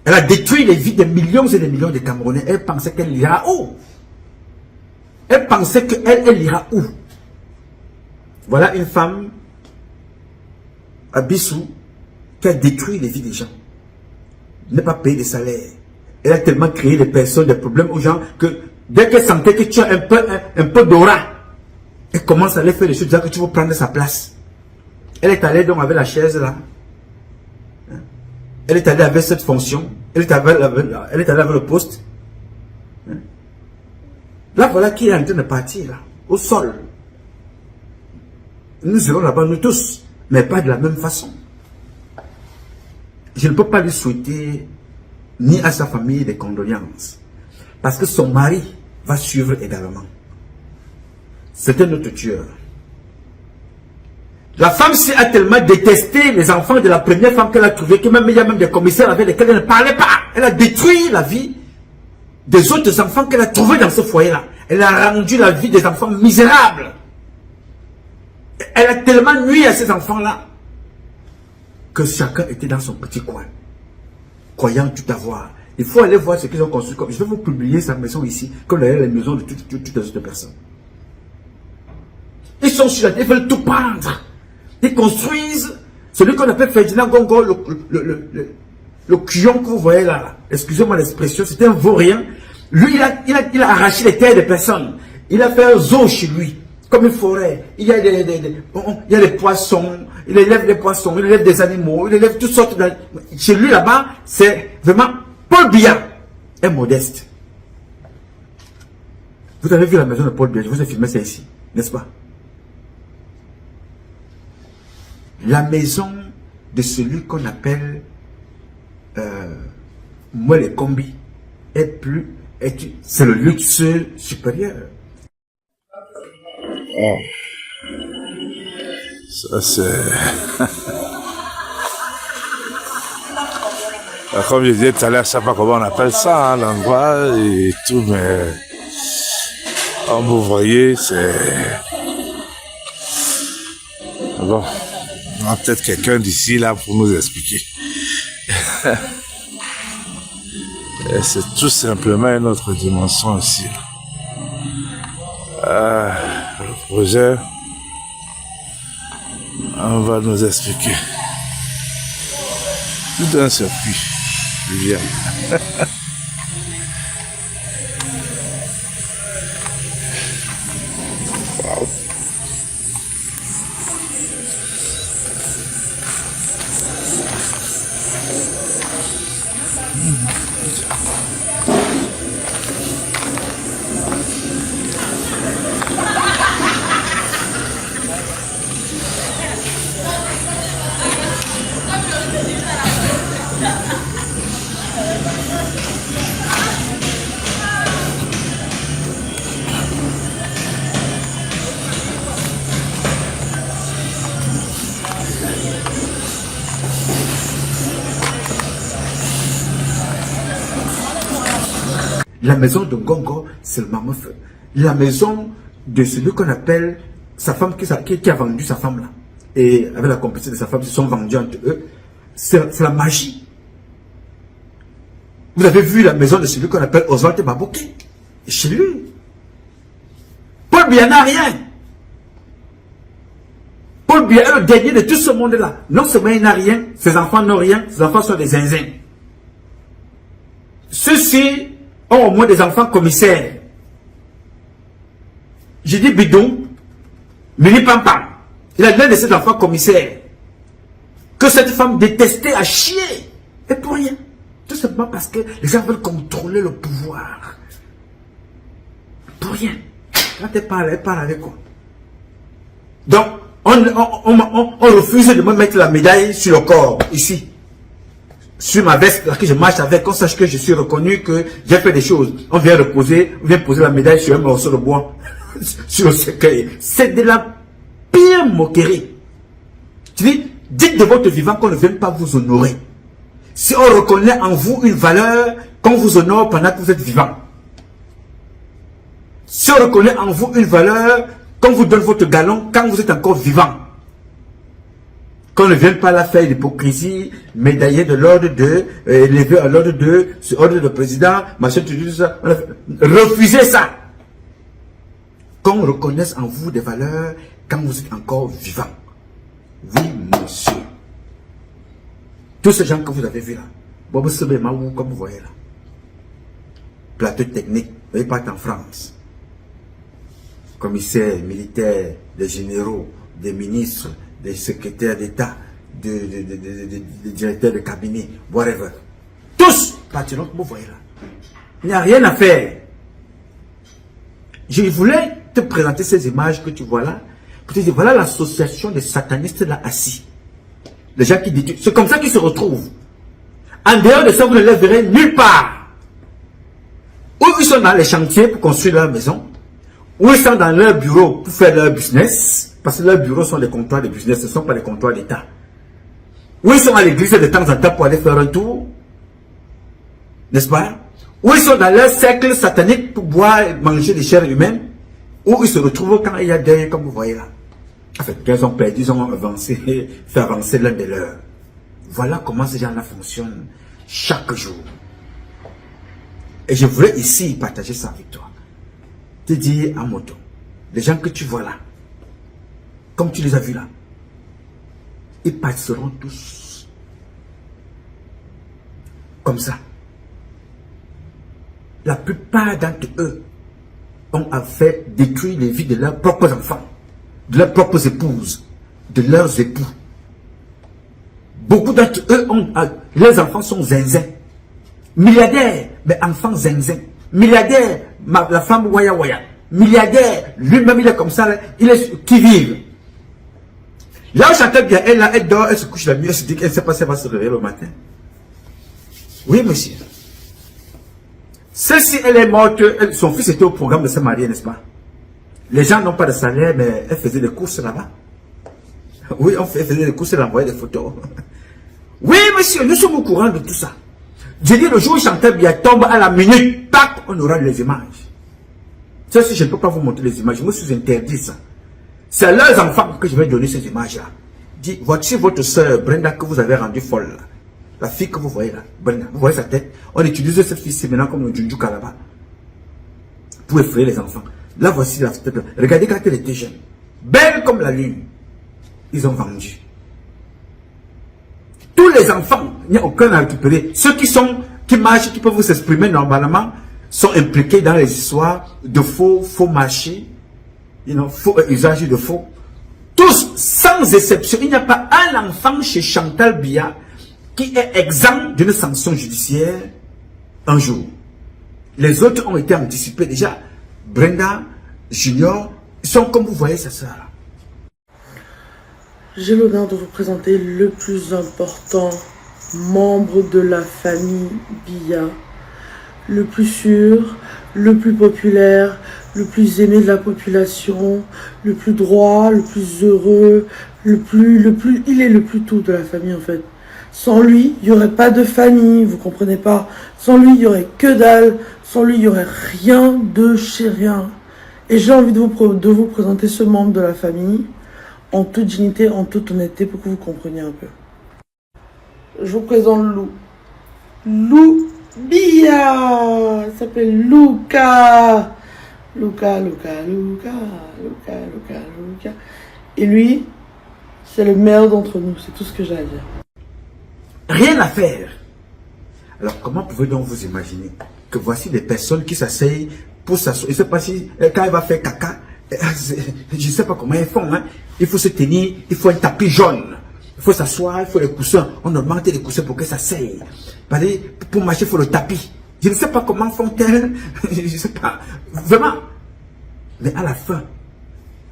Elle a détruit les vies de millions et de millions de Camerounais. Elle pensait qu'elle ira où? Elle pensait qu'elle ira où? Voilà une femme à Bissou qui a détruit les vies des gens. N'est pas payé de salaire. Elle a tellement créé des personnes, des problèmes aux gens que dès qu'elle sentait que tu as un peu d'aura, elle commence à aller faire des choses, que tu veux prendre sa place. Elle est allée donc avec la chaise là. Elle est allée avec cette fonction. Elle est allée avec le poste. Là, voilà qui est en train de partir, là, au sol. Nous serons là-bas, nous tous, mais pas de la même façon. Je ne peux pas lui souhaiter, ni à sa famille, des condoléances. Parce que son mari va suivre également. C'est un autre tueur. La femme-ci a tellement détesté les enfants de la première femme qu'elle a trouvée, que même il y a même des commissaires avec lesquels elle ne parlait pas. Elle a détruit la vie des autres enfants qu'elle a trouvés dans ce foyer-là. Elle a rendu la vie des enfants misérable. Elle a tellement nui à ces enfants-là que chacun était dans son petit coin, croyant tout avoir. Il faut aller voir ce qu'ils ont construit. Je vais vous publier sa maison ici, comme d'ailleurs les maisons de toutes les autres personnes. Ils sont sur la tête, ils veulent tout prendre. Ils construisent celui qu'on appelle Ferdinand Gongo, le cuillon que vous voyez là. Excusez-moi l'expression, c'était un vaurien. Lui, il a arraché les terres des personnes. Il a fait un zoo chez lui, comme une forêt. Il y a des poissons, il élève des poissons, il élève des animaux, il élève toutes sortes de... Chez lui là-bas, c'est vraiment Paul Biya est modeste. Vous avez vu la maison de Paul Biya, je vous ai filmé ça ici, n'est-ce pas? La maison de celui qu'on appelle moi les combis c'est le luxe supérieur. Oh. Ça c'est... Comme je disais tout à l'heure, je ne sais pas comment on appelle ça, hein, l'endroit et tout, mais comme vous voyez, c'est... Bon, on a peut-être quelqu'un d'ici là pour nous expliquer. C'est tout simplement une autre dimension ici. Le projet, on va nous expliquer. Tout un circuit. Viens. Wow. La maison de Gongo, c'est le Mamouf. La maison de celui qu'on appelle sa femme qui a vendu sa femme là. Et avec la complicité de sa femme, ils se sont vendus entre eux. C'est la magie. Vous avez vu la maison de celui qu'on appelle Oswald Babouké. Chez lui. Paul Biya n'a rien. Paul Biya est le dernier de tout ce monde-là. Non seulement il n'a rien, ses enfants n'ont rien, ses enfants sont des zinzins. Ceux-ci ont au moins des enfants commissaires. J'ai dit bidon, Mini Pampa. Il a l'un de ses enfants commissaires. Que cette femme détestait à chier. Et pour rien. Tout simplement parce que les gens veulent contrôler le pouvoir. Pour rien. Quand elle parle avec quoi? Donc, on refuse de me mettre la médaille sur le corps, ici. Sur ma veste, là, que je marche avec, qu'on sache que je suis reconnu, que j'ai fait des choses. On vient poser la médaille sur un morceau de bois, sur le cercueil. C'est de la pire moquerie. Tu dis, dites de votre vivant qu'on ne vienne pas vous honorer. Si on reconnaît en vous une valeur, qu'on vous honore pendant que vous êtes vivant. Si on reconnaît en vous une valeur, qu'on vous donne votre galon quand vous êtes encore vivant. Qu'on ne vienne pas là faire l'hypocrisie, médaillé de l'ordre de, élevé à l'ordre de, ordre de président, machin, tout ça. Refusez ça. Qu'on reconnaisse en vous des valeurs quand vous êtes encore vivant. Oui, monsieur. Tous ces gens que vous avez vus là, Bobo Sebemaou, comme vous voyez là, plateau technique, vous voyez pas en France. Commissaires, militaires, des généraux, des ministres, des secrétaires d'État, des directeurs de cabinet, whatever. Tous partiront comme vous voyez là. Il n'y a rien à faire. Je voulais te présenter ces images que tu vois là, pour te dire, voilà l'association des satanistes là assis. Les gens qui détruisent. C'est comme ça qu'ils se retrouvent. En dehors de ça, vous ne les verrez nulle part. Ou ils sont dans les chantiers pour construire leur maison, ou ils sont dans leur bureau pour faire leur business, parce que leurs bureaux sont des comptoirs de business, ce ne sont pas des comptoirs d'État. Ou ils sont à l'église de temps en temps pour aller faire un tour, n'est-ce pas? Ou ils sont dans leur cercle satanique pour boire et manger des chairs humaines, ou ils se retrouvent quand il y a des, comme vous voyez là. En fait, qu'ils ont perdu, ils ont avancé, fait avancer l'un de leurs. Voilà comment ces gens-là fonctionnent chaque jour. Et je voulais ici partager ça avec toi. Te dire à moto, les gens que tu vois là, comme tu les as vus là, ils passeront tous comme ça. La plupart d'entre eux ont fait détruire les vies de leurs propres enfants, de leurs propres épouses, de leurs époux. Beaucoup d'entre eux leurs enfants sont zinzin. Milliardaires, mais enfants zinzin. Milliardaire, la femme waya waya. Milliardaire, lui-même il est comme ça, là, il est qui vive. Là où Chantal bien, elle dort, elle se couche la nuit, elle se dit qu'elle ne sait pas si elle va se réveiller le matin. Oui, monsieur. Celle-ci, elle est morte, son fils était au programme de se marier, n'est-ce pas? Les gens n'ont pas de salaire, mais elle faisait des courses là-bas. Oui, elle faisait des courses, elle envoyait des photos. Oui, monsieur, nous sommes au courant de tout ça. Je dis le jour où Chantal bien tombe à la minute, tac, on aura les images. Ça, si je ne peux pas vous montrer les images, je me suis interdit ça. C'est à leurs enfants que je vais donner ces images-là. Dis, voici votre soeur Brenda que vous avez rendue folle là. La fille que vous voyez là, Brenda, vous voyez sa tête. On utilise cette fille maintenant comme le Junjuka là-bas. Pour effrayer les enfants. Là, voici la tête. Regardez quand elle était jeune. Belle comme la lune. Ils ont vendu. Tous les enfants, il n'y a aucun à récupérer. Ceux qui marchent, qui peuvent s'exprimer normalement, sont impliqués dans les histoires de faux marchés, faux usage de faux. Tous, sans exception, il n'y a pas un enfant chez Chantal Biya qui est exempt d'une sanction judiciaire un jour. Les autres ont été anticipés déjà. Brenda, Junior, ils sont comme vous voyez sa soeur. J'ai l'honneur de vous présenter le plus important membre de la famille Biya. Le plus sûr, le plus populaire, le plus aimé de la population, le plus droit, le plus heureux, il est le plus tout de la famille en fait. Sans lui, il n'y aurait pas de famille, vous comprenez pas. Sans lui, il n'y aurait que dalle. Sans lui, il n'y aurait rien de chez rien. Et j'ai envie de vous présenter ce membre de la famille en toute dignité, en toute honnêteté, pour que vous compreniez un peu. Je vous présente Lou. Lou Biya. Il s'appelle Luca. Luca. Et lui, c'est le meilleur d'entre nous. C'est tout ce que j'ai à dire. Rien à faire. Alors, comment pouvez-vous donc vous imaginer que voici des personnes qui s'asseyent pour s'asseoir. Je ne sais pas si, quand elle va faire caca, je ne sais pas comment elles font. Hein. Il faut se tenir, il faut un tapis jaune. Il faut s'asseoir, il faut les coussins. On augmente les coussins pour qu'elles s'asseyent. Pour marcher, il faut le tapis. Je ne sais pas comment font-elles. Je ne sais pas. Vraiment. Mais à la fin,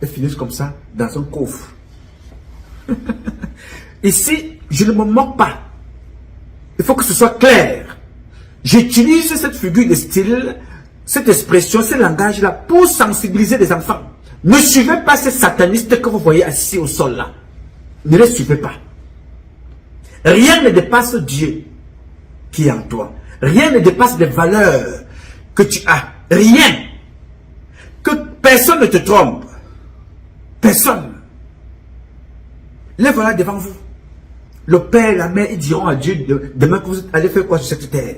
elles finissent comme ça, dans un coffre. Ici, je ne me moque pas. Il faut que ce soit clair. J'utilise cette figure de style, cette expression, ce langage-là pour sensibiliser les enfants. Ne suivez pas ces satanistes que vous voyez assis au sol là. Ne les suivez pas. Rien ne dépasse Dieu qui est en toi. Rien ne dépasse les valeurs que tu as. Rien. Que personne ne te trompe. Personne. Les voilà devant vous. Le père et la mère, ils diront à Dieu demain que vous allez faire quoi sur cette terre.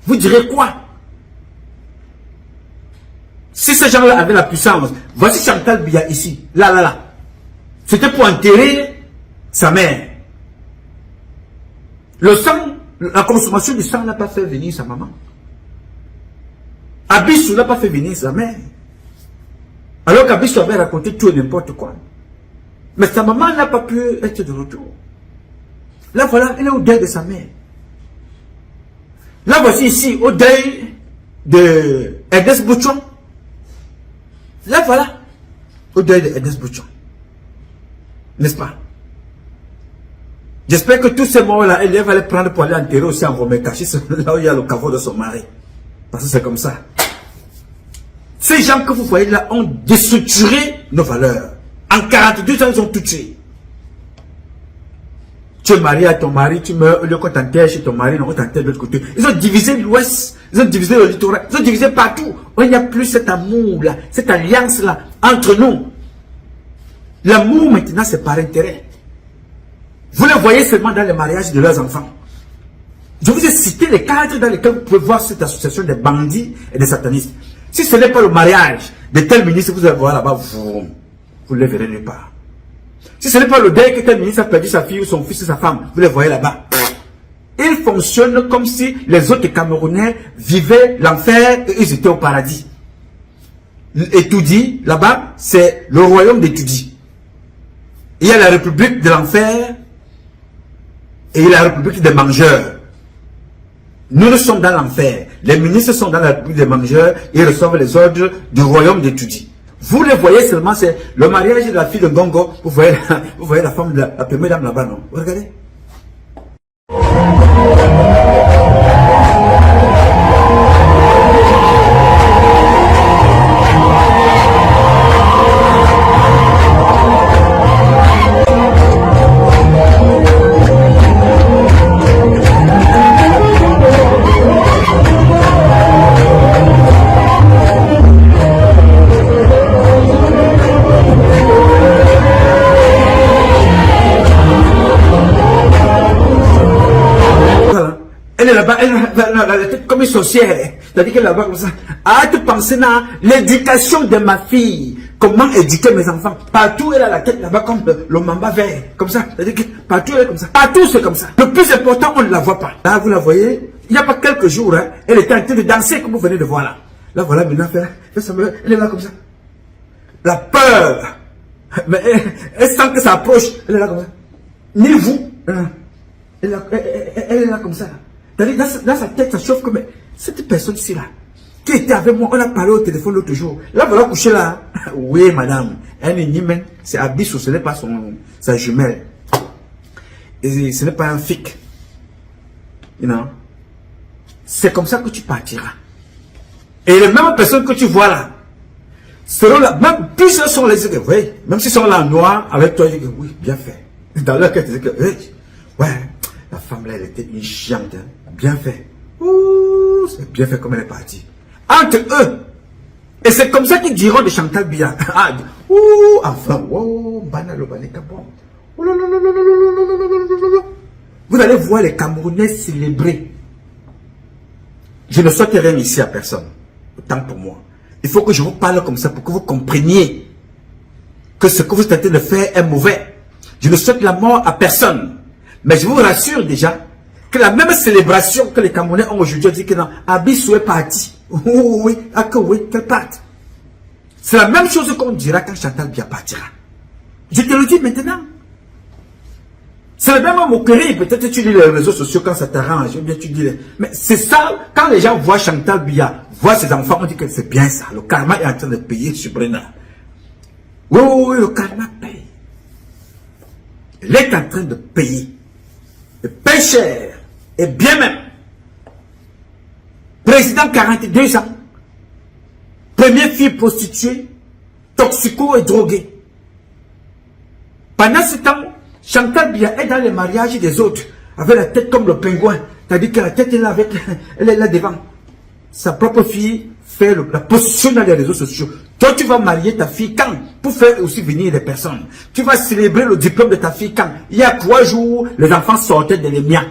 Vous direz quoi? Si ces gens-là avaient la puissance, voici Chantal Biya ici, là. C'était pour enterrer sa mère. Le sang, la consommation du sang n'a pas fait venir sa maman. Abissou n'a pas fait venir sa mère. Alors qu'Abissou avait raconté tout et n'importe quoi. Mais sa maman n'a pas pu être de retour. Là voilà, elle est au deuil de sa mère. Là voici ici, au deuil de Ernest Bouchon. Là voilà, au deuil de Ernest Bouchon. N'est-ce pas? J'espère que tous ces morts-là, elle va les prendre pour aller enterrer aussi en Romekachi, là où il y a le caveau de son mari. Parce que c'est comme ça. Ces gens que vous voyez là ont déstructuré nos valeurs. En 42 ans, ils ont tout tué. Tu es marié à ton mari, tu meurs, au lieu qu'on t'enterre chez ton mari, non, on t'enterre de l'autre côté. Ils ont divisé l'Ouest, ils ont divisé le littoral, ils ont divisé partout. Il n'y a plus cet amour-là, cette alliance-là entre nous. L'amour maintenant, c'est par intérêt. Vous les voyez seulement dans les mariages de leurs enfants. Je vous ai cité les cadres dans lesquels vous pouvez voir cette association des bandits et des satanistes. Si ce n'est pas le mariage de tel ministre, vous allez voir là-bas, vous ne les verrez nulle part. Si ce n'est pas le deuil que tel ministre a perdu sa fille ou son fils ou sa femme, vous les voyez là-bas. Ils fonctionnent comme si les autres Camerounais vivaient l'enfer et ils étaient au paradis. Étoudi, là-bas, c'est le royaume d'Étoudi. Il y a la république de l'enfer et il y a la république des mangeurs. Nous, nous sommes dans l'enfer. Les ministres sont dans la république des mangeurs et reçoivent les ordres du royaume d'Étoudi. Vous les voyez seulement, c'est le mariage de la fille de Ngongo. Vous voyez la femme de la première dame là-bas, non? Vous regardez. Elle est là-bas, elle a la tête comme une sorcière. C'est-à-dire qu'elle est là-bas comme ça. Arrête de penser à l'éducation de ma fille. Comment éduquer mes enfants. Partout, elle a la tête là-bas comme le mamba vert. Comme ça. C'est-à-dire que partout, elle est comme ça. Partout, c'est comme ça. Le plus important, on ne la voit pas. Là, vous la voyez. Il n'y a pas quelques jours, hein, elle était en train de danser comme vous venez de voir là. Là, voilà, maintenant, elle est là comme ça. La peur. Mais elle sent que ça approche. Elle est là comme ça. Ni vous. Elle est là comme ça. Dans sa tête, ça chauffe comme cette personne-ci là, qui était avec moi, on a parlé au téléphone l'autre jour. Là, voilà couché là. Oui, madame. Elle est ni c'est Abissou, ce n'est pas sa jumelle. Et ce n'est pas un fic. You know? C'est comme ça que tu partiras. Et les mêmes personnes que tu vois là, seront là, même plus elles sont les yeux, oui, même s'ils sont là en noir, avec toi, ils disent oui, bien fait. Dans leur cas, ils disent que, oui, ouais, la femme là, elle était une chiante, hein. Bien fait. Ouh, c'est bien fait comme elle est partie. Entre eux. Et c'est comme ça qu'ils diront de Chantal Biya. Ouh, enfin, wow, banalo, banekabon. Vous allez voir les Camerounais célébrer. Je ne souhaite rien ici à personne. Autant pour moi. Il faut que je vous parle comme ça pour que vous compreniez que ce que vous êtes en train de faire est mauvais. Je ne souhaite la mort à personne. Mais je vous rassure déjà que la même célébration que les Camerounais ont aujourd'hui, dit que non, Abissou est parti. Oui, qu'elle parte. C'est la même chose qu'on dira quand Chantal Biya partira. Je te le dis maintenant. C'est la même moquerie. Peut-être tu lis les réseaux sociaux quand ça t'arrange. Bien tu dis. Mais c'est ça, quand les gens voient Chantal Biya, voient ses enfants, on dit que c'est bien ça. Le karma est en train de payer sur Brenna. Oui, le karma paye. Il est en train de payer. Il paye cher. Et bien même. Président 42 ans. Première fille prostituée. Toxico et droguée. Pendant ce temps, Chantal Biya est dans les mariages des autres. Avec la tête comme le pingouin. C'est-à-dire que la tête est là avec. Elle est là devant. Sa propre fille faire la position dans les réseaux sociaux. Toi, tu vas marier ta fille quand? Pour faire aussi venir des personnes. Tu vas célébrer le diplôme de ta fille quand? Il y a 3 jours, les enfants sortaient de l'EMIA.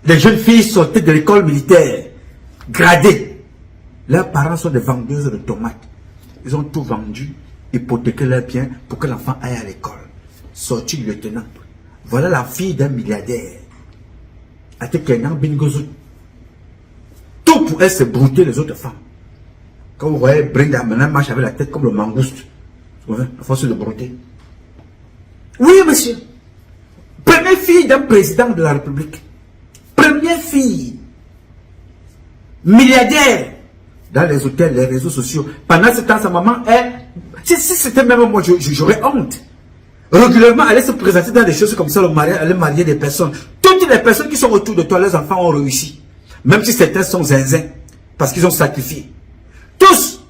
Les jeunes filles sortaient de l'école militaire, gradées. Leurs parents sont des vendeuses de tomates. Ils ont tout vendu, hypothéqué leurs biens pour que l'enfant aille à l'école. Sorti lieutenant. Voilà la fille d'un milliardaire. Tout pour elle, c'est brouter les autres femmes. Quand vous voyez Brenda maintenant marche avec la tête comme le mangouste, à force de brouter. Oui, monsieur. Première fille d'un président de la République. Première fille. Milliardaire. Dans les hôtels, les réseaux sociaux. Pendant ce temps, sa maman est... Si c'était même moi, j'aurais honte. Régulièrement, elle se présenter dans des choses comme ça, elle marier des personnes. Toutes les personnes qui sont autour de toi, les enfants ont réussi. Même si certains sont zinzins, parce qu'ils ont sacrifié. Tous.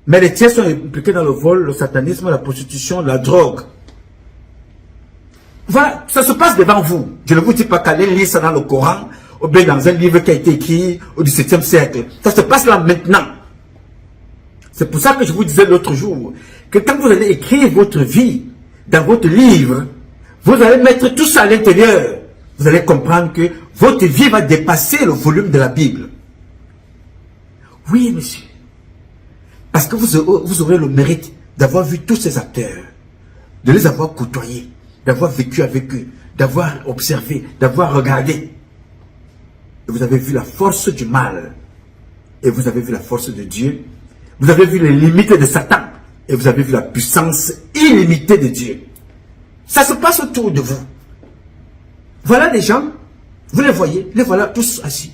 Mais les tiens sont impliqués dans le vol, le satanisme, la prostitution, la drogue. Voilà, ça se passe devant vous. Je ne vous dis pas qu'allez lire ça dans le Coran, ou bien dans un livre qui a été écrit au XVIIe siècle. Ça se passe là maintenant. C'est pour ça que je vous disais l'autre jour, que quand vous allez écrire votre vie, dans votre livre, vous allez mettre tout ça à l'intérieur. Vous allez comprendre que votre vie va dépasser le volume de la Bible. Oui, monsieur. Parce que vous aurez le mérite d'avoir vu tous ces acteurs, de les avoir côtoyés, d'avoir vécu avec eux, d'avoir observé, d'avoir regardé. Et vous avez vu la force du mal. Et vous avez vu la force de Dieu. Vous avez vu les limites de Satan. Et vous avez vu la puissance illimitée de Dieu. Ça se passe autour de vous. Voilà des gens, vous les voyez, les voilà tous assis.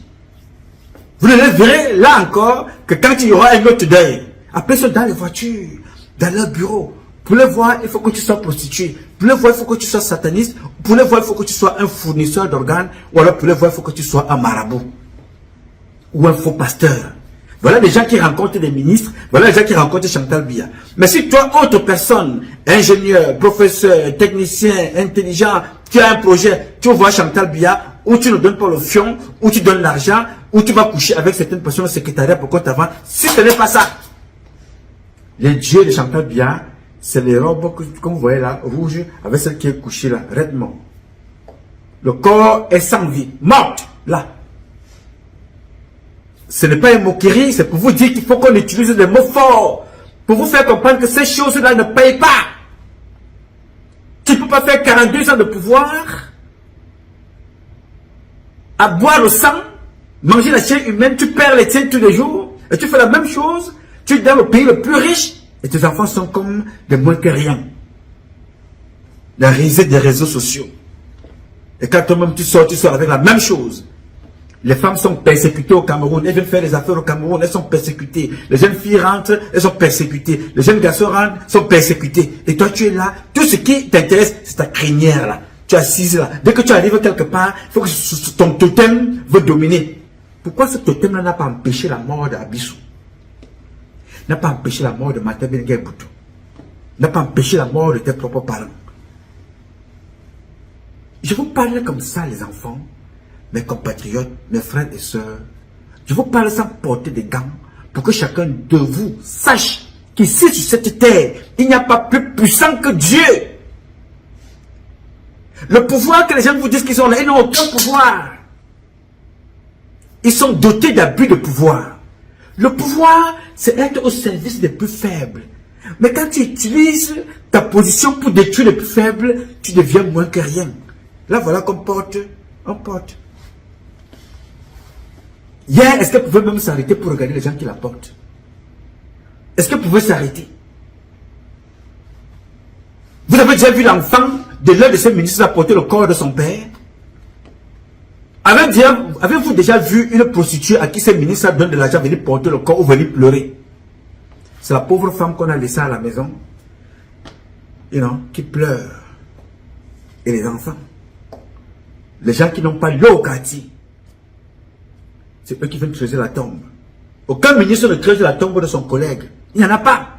Vous ne les verrez là encore que quand il y aura un autre deuil. Après ça, dans les voitures, dans leur bureau. Pour les voir, il faut que tu sois prostitué. Pour les voir, il faut que tu sois sataniste. Pour les voir, il faut que tu sois un fournisseur d'organes. Ou alors pour les voir, il faut que tu sois un marabout. Ou un faux pasteur. Voilà les gens qui rencontrent des ministres, voilà les gens qui rencontrent Chantal Biya. Mais si toi, autre personne, ingénieur, professeur, technicien, intelligent, tu as un projet, tu vois Chantal Biya, ou tu ne donnes pas le fion, ou tu donnes l'argent, ou tu vas coucher avec certaines personnes au secrétariat pour qu'on t'avance. Si ce n'est pas ça, les dieux de Chantal Biya, c'est les robes, comme vous voyez là, rouges, avec celle qui est couchée là, raidement. Le corps est sans vie, morte, là. Ce n'est pas une moquerie, c'est pour vous dire qu'il faut qu'on utilise des mots forts. Pour vous faire comprendre que ces choses-là ne payent pas. Tu ne peux pas faire 42 ans de pouvoir, à boire le sang, manger la chair humaine, tu perds les tiens tous les jours, et tu fais la même chose, tu es dans le pays le plus riche, et tes enfants sont comme des moins que rien. La risée des réseaux sociaux. Et quand toi-même tu sors avec la même chose. Les femmes sont persécutées au Cameroun. Elles viennent faire des affaires au Cameroun. Elles sont persécutées. Les jeunes filles rentrent. Elles sont persécutées. Les jeunes garçons rentrent. Sont persécutés. Et toi, tu es là. Tout ce qui t'intéresse, c'est ta crinière là. Tu es assise là. Dès que tu arrives quelque part, il faut que ton totem veut dominer. Pourquoi ce totem-là n'a pas empêché la mort d'Abissou? N'a pas empêché la mort de Martin Benguer Boutou? N'a pas empêché la mort de tes propres parents? Je vous parle comme ça, les enfants. Mes compatriotes, mes frères et sœurs, je vous parle sans porter des gants pour que chacun de vous sache qu'ici sur cette terre, il n'y a pas plus puissant que Dieu. Le pouvoir que les gens vous disent qu'ils ont là, ils n'ont aucun pouvoir. Ils sont dotés d'abus de pouvoir. Le pouvoir, c'est être au service des plus faibles. Mais quand tu utilises ta position pour détruire les plus faibles, tu deviens moins que rien. Là, voilà qu'on porte, on porte. Hier, est-ce qu'elle pouvait même s'arrêter pour regarder les gens qui la portent? Est-ce qu'elle pouvait s'arrêter? Vous avez déjà vu l'enfant de l'un de ces ministres apporter le corps de son père? Avez-vous déjà vu une prostituée à qui ces ministres donnent de l'argent venir porter le corps ou venir pleurer? C'est la pauvre femme qu'on a laissée à la maison, qui pleure. Et les enfants, les gens qui n'ont pas l'eau au quartier, c'est eux qui viennent creuser la tombe. Aucun ministre ne creuse la tombe de son collègue. Il n'y en a pas.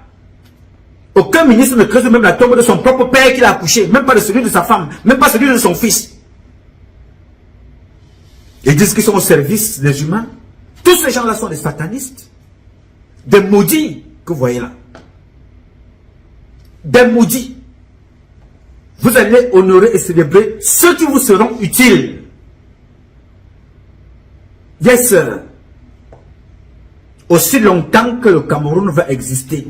Aucun ministre ne creuse même la tombe de son propre père qu'il a accouché. Même pas de celui de sa femme. Même pas celui de son fils. Ils disent qu'ils sont au service des humains. Tous ces gens-là sont des satanistes. Des maudits que vous voyez là. Des maudits. Vous allez honorer et célébrer ceux qui vous seront utiles. Yes, sir. Aussi longtemps que le Cameroun va exister,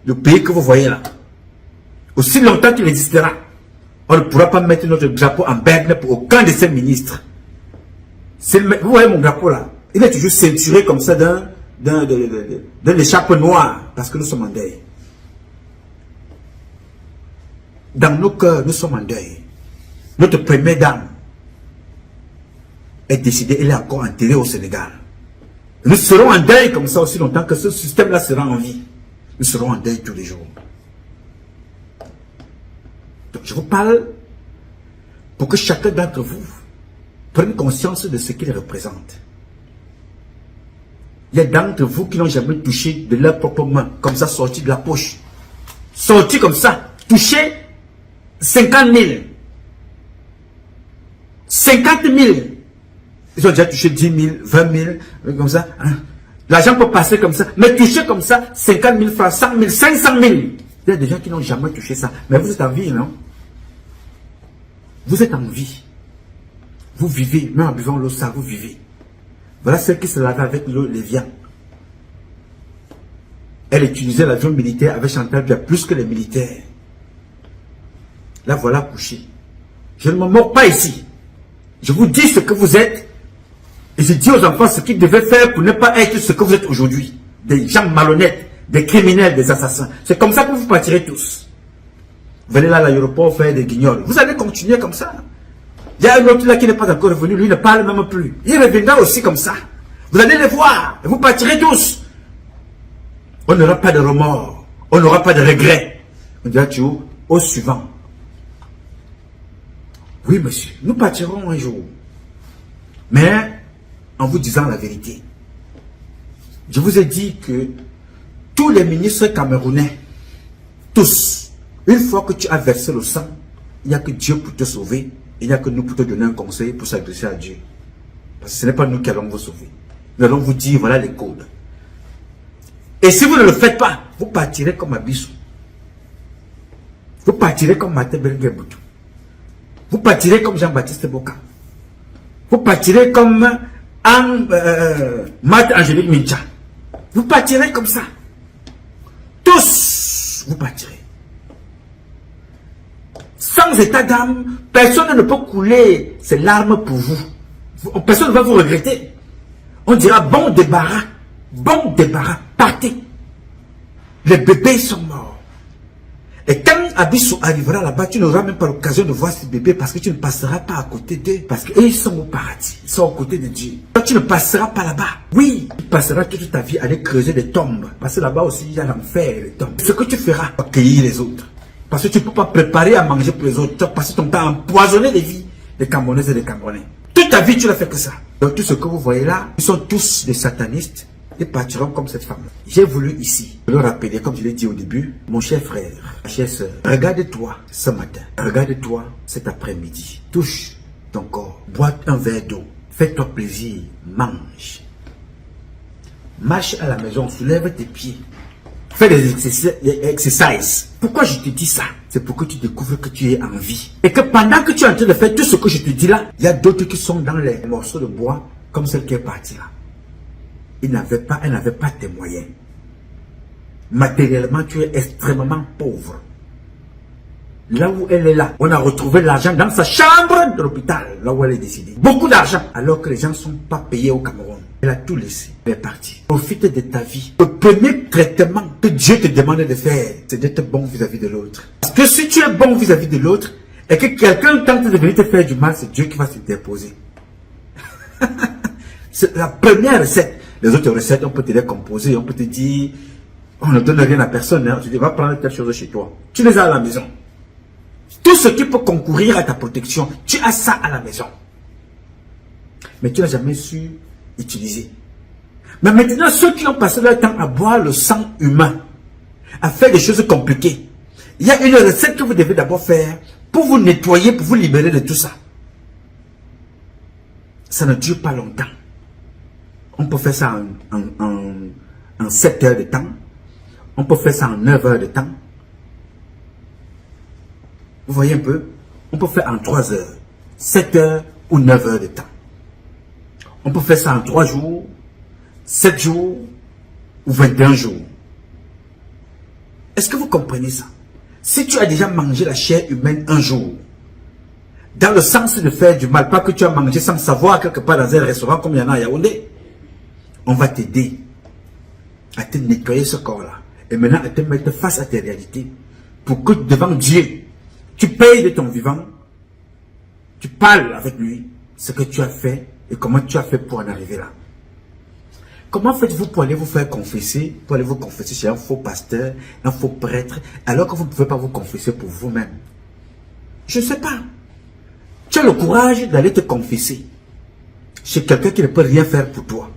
le pays que vous voyez là, aussi longtemps qu'il existera, on ne pourra pas mettre notre drapeau en berne pour aucun de ses ministres. Vous voyez mon drapeau là, il est toujours ceinturé comme ça d'un écharpe noire, parce que nous sommes en deuil. Dans nos cœurs, nous sommes en deuil. Notre première dame est décédée, elle est encore enterrée au Sénégal. Nous serons en deuil comme ça aussi longtemps que ce système-là sera en vie. Nous serons en deuil tous les jours. Donc je vous parle pour que chacun d'entre vous prenne conscience de ce qu'il représente. Il y a d'entre vous qui n'ont jamais touché de leurs propres mains, comme ça, sorti de la poche. Sorti comme ça, touché 50 000. 50 000. Ils ont déjà touché 10 000, 20 000, comme ça. Hein. L'argent peut passer comme ça. Mais toucher comme ça, 50 000 francs, 100 000, 500 000. Il y a des gens qui n'ont jamais touché ça. Mais vous êtes en vie, non? Vous êtes en vie. Vous vivez, même en buvant l'eau, ça, vous vivez. Voilà celle qui se lavait avec l'eau Lévian. Elle utilisait l'avion militaire avec Chantal bien plus que les militaires. Là, voilà couché. Je ne me moque pas ici. Je vous dis ce que vous êtes. Et je dis aux enfants ce qu'ils devaient faire pour ne pas être ce que vous êtes aujourd'hui. Des gens malhonnêtes, des criminels, des assassins. C'est comme ça que vous partirez tous. Vous allez là à l'aéroport faire des guignols. Vous allez continuer comme ça. Il y a un autre là qui n'est pas encore revenu. Lui ne parle même plus. Il reviendra aussi comme ça. Vous allez les voir. Et vous partirez tous. On n'aura pas de remords. On n'aura pas de regrets. On dira toujours au suivant. Oui, monsieur. Nous partirons un jour. Mais en vous disant la vérité. Je vous ai dit que tous les ministres camerounais, tous, une fois que tu as versé le sang, il n'y a que Dieu pour te sauver. Il n'y a que nous pour te donner un conseil pour s'adresser à Dieu. Parce que ce n'est pas nous qui allons vous sauver. Nous allons vous dire, voilà les codes. Et si vous ne le faites pas, vous partirez comme Abissou. Vous partirez comme Martin Bengueboutou. Vous partirez comme Jean-Baptiste Boka. Vous partirez comme Marthe Angélique Mincha. Vous partirez comme ça. Tous, vous partirez. Sans état d'âme, personne ne peut couler ses larmes pour vous. Personne ne va vous regretter. On dira bon débarras, partez. Les bébés sont morts. Et quand Abissou arrivera là-bas, tu n'auras même pas l'occasion de voir ces bébés parce que tu ne passeras pas à côté d'eux. Parce qu'ils sont au paradis, ils sont aux côtés de Dieu. Toi, tu ne passeras pas là-bas. Oui, tu passeras toute ta vie à aller creuser des tombes. Parce que là-bas aussi, il y a l'enfer, les tombes. Ce que tu feras, accueillir les autres. Parce que tu ne peux pas préparer à manger pour les autres. Tu as passé ton temps à empoisonner les vies des Camerounaises et des Camerounais. Toute ta vie, tu n'as fait que ça. Donc tout ce que vous voyez là, ils sont tous des satanistes. Ils partiront comme cette femme. J'ai voulu ici le rappeler, comme je l'ai dit au début, mon cher frère, ma chère soeur, regarde-toi ce matin, regarde-toi cet après-midi, touche ton corps, bois un verre d'eau, fais-toi plaisir, mange. Marche à la maison, soulève tes pieds, fais des exercices. Pourquoi je te dis ça? C'est pour que tu découvres que tu es en vie. Et que pendant que tu es en train de faire tout ce que je te dis là, il y a d'autres qui sont dans les morceaux de bois, comme celle qui est partie là. Elle n'avait pas tes moyens. Matériellement, tu es extrêmement pauvre. Là où elle est là, on a retrouvé l'argent dans sa chambre de l'hôpital, là où elle est décédée. Beaucoup d'argent, alors que les gens ne sont pas payés au Cameroun. Elle a tout laissé, elle est partie. Profite de ta vie. Le premier traitement que Dieu te demande de faire, c'est d'être bon vis-à-vis de l'autre. Parce que si tu es bon vis-à-vis de l'autre, et que quelqu'un tente de venir te faire du mal, c'est Dieu qui va se déposer. C'est la première recette. Les autres recettes, on peut te les composer, on peut te dire, on ne donne rien à personne, hein. Tu dis, va prendre telle chose chez toi. Tu les as à la maison. Tout ce qui peut concourir à ta protection, tu as ça à la maison. Mais tu n'as jamais su utiliser. Mais maintenant, ceux qui ont passé leur temps à boire le sang humain, à faire des choses compliquées, il y a une recette que vous devez d'abord faire pour vous nettoyer, pour vous libérer de tout ça. Ça ne dure pas longtemps. On peut faire ça en 7 heures de temps. On peut faire ça en 9 heures de temps. Vous voyez un peu? On peut faire en 3 heures, 7 heures ou 9 heures de temps. On peut faire ça en 3 jours, 7 jours ou 21 jours. Est-ce que vous comprenez ça? Si tu as déjà mangé la chair humaine un jour, dans le sens de faire du mal, pas que tu as mangé sans savoir quelque part dans un restaurant comme il y en a à Yaoundé, on va t'aider à te nettoyer ce corps-là et maintenant à te mettre face à tes réalités pour que devant Dieu, tu payes de ton vivant, tu parles avec lui ce que tu as fait et comment tu as fait pour en arriver là. Comment faites-vous pour aller vous faire confesser, pour aller vous confesser chez un faux pasteur, un faux prêtre, alors que vous ne pouvez pas vous confesser pour vous-même? Je ne sais pas. Tu as le courage d'aller te confesser chez quelqu'un qui ne peut rien faire pour toi.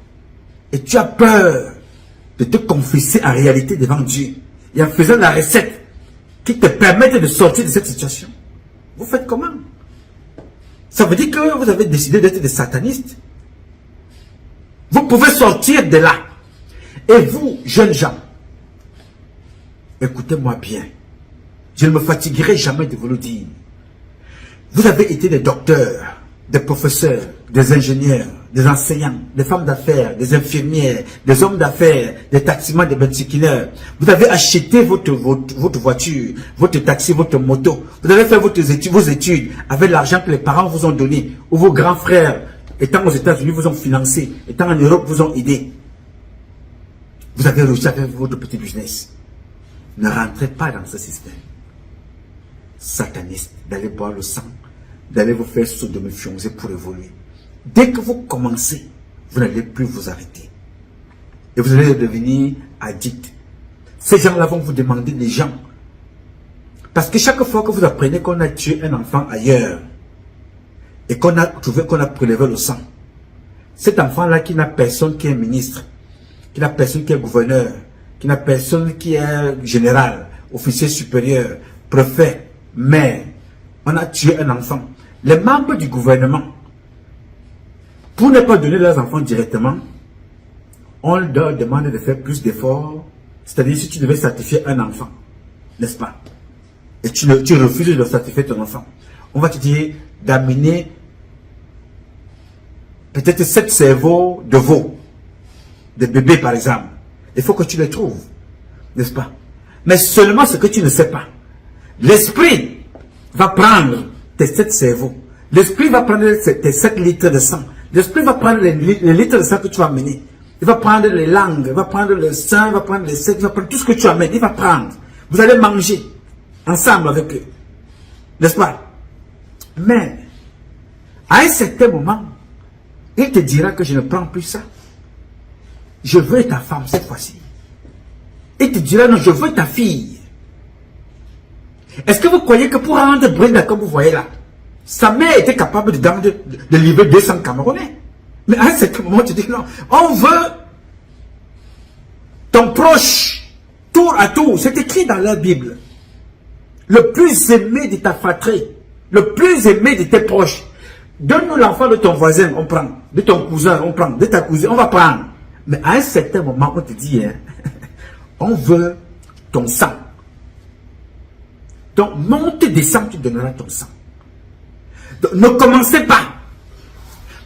Et tu as peur de te confesser en réalité devant Dieu. Et en faisant la recette qui te permette de sortir de cette situation. Vous faites comment? Ça veut dire que vous avez décidé d'être des satanistes. Vous pouvez sortir de là. Et vous, jeunes gens, écoutez-moi bien. Je ne me fatiguerai jamais de vous le dire. Vous avez été des docteurs, des professeurs, des ingénieurs, des enseignants, des femmes d'affaires, des infirmières, des hommes d'affaires, des taximans, des benzikineurs. Vous avez acheté votre voiture, votre taxi, votre moto. Vous avez fait vos études avec l'argent que les parents vous ont donné, ou vos grands frères, étant aux États-Unis, vous ont financé, étant en Europe, vous ont aidé. Vous avez réussi à faire votre petit business. Ne rentrez pas dans ce système sataniste d'aller boire le sang, d'aller vous faire sodomie-fioncer pour évoluer. Dès que vous commencez, vous n'allez plus vous arrêter. Et vous allez devenir addict. Ces gens-là vont vous demander des gens. Parce que chaque fois que vous apprenez qu'on a tué un enfant ailleurs, et qu'on a trouvé qu'on a prélevé le sang, cet enfant-là qui n'a personne qui est ministre, qui n'a personne qui est gouverneur, qui n'a personne qui est général, officier supérieur, préfet, maire, on a tué un enfant. Les membres du gouvernement, pour ne pas donner leurs enfants directement, on leur demande de faire plus d'efforts. C'est-à-dire si tu devais certifier un enfant, n'est-ce pas? Et tu refuses de certifier ton enfant. On va te dire d'amener peut-être 7 cerveaux de veau, de bébés par exemple. Il faut que tu les trouves, n'est-ce pas? Mais seulement ce que tu ne sais pas. L'esprit va prendre tes 7 cerveaux. L'esprit va prendre tes 7 litres de sang. L'esprit va prendre les litres de sang que tu vas amener. Il va prendre les langues, il va prendre le sang, il va prendre les secs, il va prendre tout ce que tu amènes. Il va prendre. Vous allez manger ensemble avec eux. N'est-ce pas? Mais, à un certain moment, il te dira que je ne prends plus ça. Je veux ta femme cette fois-ci. Il te dira non, je veux ta fille. Est-ce que vous croyez que pour rendre Brenda comme vous voyez là, sa mère était capable de livrer 200 Camerounais? Mais à un certain moment, tu dis non, on veut ton proche, tour à tour. C'est écrit dans la Bible. Le plus aimé de ta fratrie, le plus aimé de tes proches. Donne-nous l'enfant de ton voisin, on prend. De ton cousin, on prend. De ta cousine, on va prendre. Mais à un certain moment, on te dit, hein, on veut ton sang. Donc, monte, descend, tu donneras ton sang. Donc, ne commencez pas.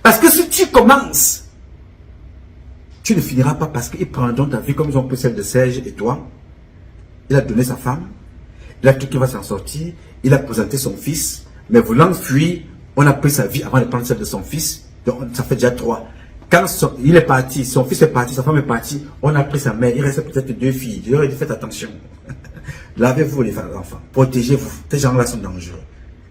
Parce que si tu commences, tu ne finiras pas parce qu'ils prendront ta vie comme ils ont pris celle de Serge et toi. Il a donné sa femme. Il a tout qui va s'en sortir. Il a présenté son fils. Mais voulant fuir, on a pris sa vie avant de prendre celle de son fils. Donc, ça fait déjà 3. Quand il est parti, son fils est parti, sa femme est partie, on a pris sa mère. Il reste peut-être 2 filles. Je leur ai dit, faites attention. Lavez-vous les enfants. Protégez-vous. Ces gens-là sont dangereux.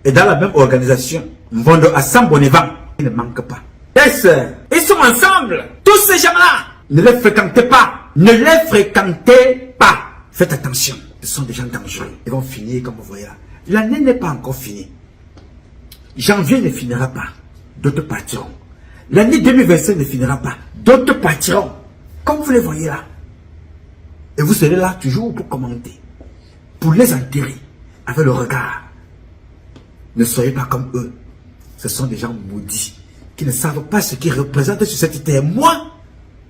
Et dans la même organisation, Mbondo à Sambonnevan, il ne manque pas. Yes, ils sont ensemble. Tous ces gens-là, ne les fréquentez pas. Ne les fréquentez pas. Faites attention. Ce sont des gens dangereux. Ils vont finir comme vous voyez là. L'année n'est pas encore finie. Janvier ne finira pas. D'autres partiront. L'année 2025 ne finira pas. D'autres partiront. Comme vous les voyez là. Et vous serez là toujours pour commenter. Pour les enterrer avec le regard. Ne soyez pas comme eux. Ce sont des gens maudits qui ne savent pas ce qu'ils représentent sur cette terre. Moi,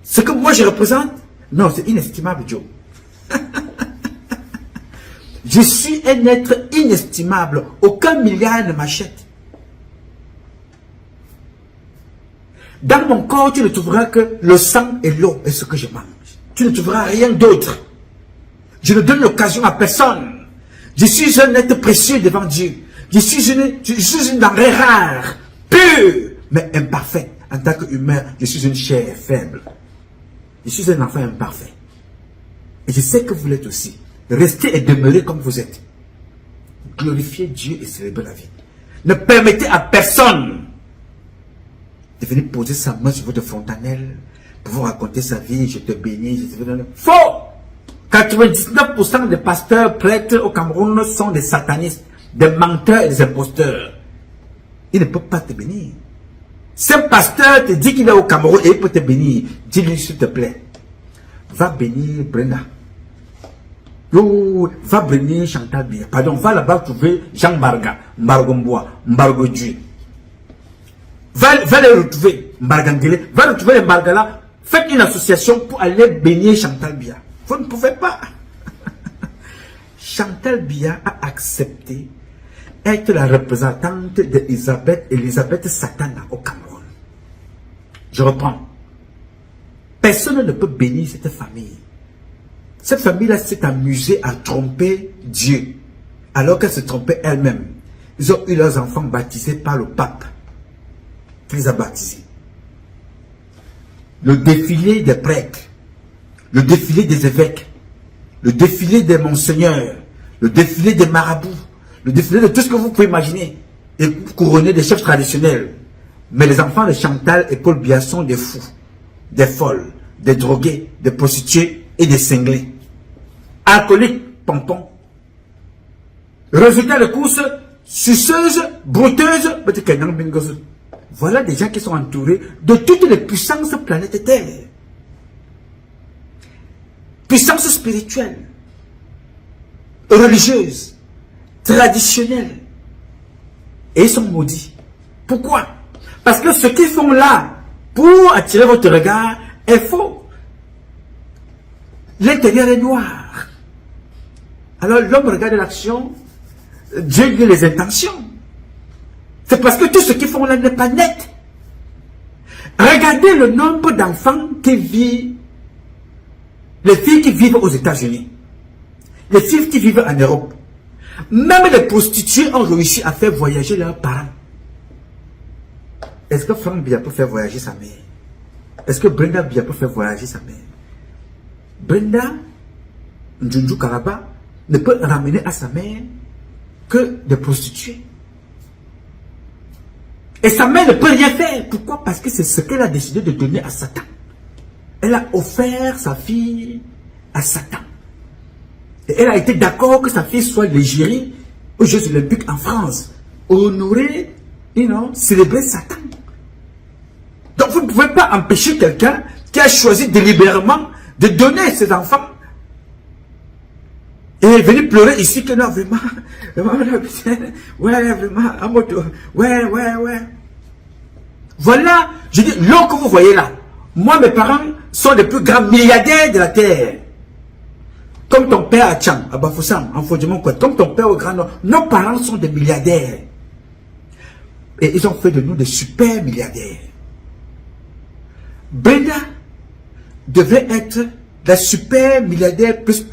ce que moi je représente, Non, c'est inestimable, Joe. Je suis un être inestimable. Aucun milliard ne m'achète. Dans mon corps, tu ne trouveras que le sang et l'eau et ce que je mange. Tu ne trouveras rien d'autre. Je ne donne l'occasion à personne. Je suis un être précieux devant Dieu. Je suis une denrée rare, pure, mais imparfaite. En tant qu'humain, je suis une chair faible. Je suis un enfant imparfait. Et je sais que vous l'êtes aussi. Restez et demeurez comme vous êtes. Glorifiez Dieu et célébrez la vie. Ne permettez à personne de venir poser sa main sur votre fontanelle pour vous raconter sa vie. Je te bénis, je te bénis. Faux! 99% des pasteurs prêtres au Cameroun sont des satanistes, des menteurs et des imposteurs. Ils ne peuvent pas te bénir. Si un pasteur te dit qu'il est au Cameroun et il peut te bénir, dis-lui s'il te plaît, va bénir Brenda. Oh, va bénir Chantal Biya. Pardon, va là-bas trouver Jean Mbarga, Mbargombois, Mbargo Dieu. Va les retrouver, Mbargangele, va retrouver les Mbargala. Faites une association pour aller bénir Chantal Biya. Vous ne pouvez pas. Chantal Biya a accepté être la représentante d'Elisabeth Satana au Cameroun. Je reprends. Personne ne peut bénir cette famille. Cette famille-là s'est amusée à tromper Dieu, alors qu'elle se trompait elle-même. Ils ont eu leurs enfants baptisés par le pape, qui les a baptisés. Le défilé des prêtres, le défilé des évêques, le défilé des monseigneurs, le défilé des marabouts, le défilé de tout ce que vous pouvez imaginer, et couronné des chefs traditionnels. Mais les enfants de Chantal et Paul Biya sont des fous, des folles, des drogués, des prostituées et des cinglés. Alcooliques, pompons. Résultat de course, suceuses, brouteuses. Voilà des gens qui sont entourés de toutes les puissances planétaires. Puissance spirituelle, religieuse, traditionnelle. Et ils sont maudits. Pourquoi? Parce que ce qu'ils font là, pour attirer votre regard, est faux. L'intérieur est noir. Alors l'homme regarde l'action, Dieu dit les intentions. C'est parce que tout ce qu'ils font là n'est pas net. Regardez le nombre d'enfants qui vivent, les filles qui vivent aux États-Unis, les filles qui vivent en Europe. Même les prostituées ont réussi à faire voyager leurs parents. Est-ce que Franck Biya peut faire voyager sa mère? Est-ce que Brenda Biya peut faire voyager sa mère? Brenda Njunju Karaba ne peut ramener à sa mère que des prostituées. Et sa mère ne peut rien faire. Pourquoi? Parce que c'est ce qu'elle a décidé de donner à Satan. Elle a offert sa fille à Satan. Et elle a été d'accord que sa fille soit l'égérie aux Jeux Olympiques en France. Honorer, célébrer Satan. Donc vous ne pouvez pas empêcher quelqu'un qui a choisi délibérément de donner ses enfants et venir pleurer ici que non, vraiment, ouais, vraiment, à moto, ouais. Voilà, je dis, l'eau que vous voyez là, moi, mes parents sont les plus grands milliardaires de la terre. Comme ton père à Tchang, à Bafoussam, en Fodjimon, comme ton père au Grand Nord, nos parents sont des milliardaires. Et ils ont fait de nous des super milliardaires. Brenda devrait être la super milliardaire plus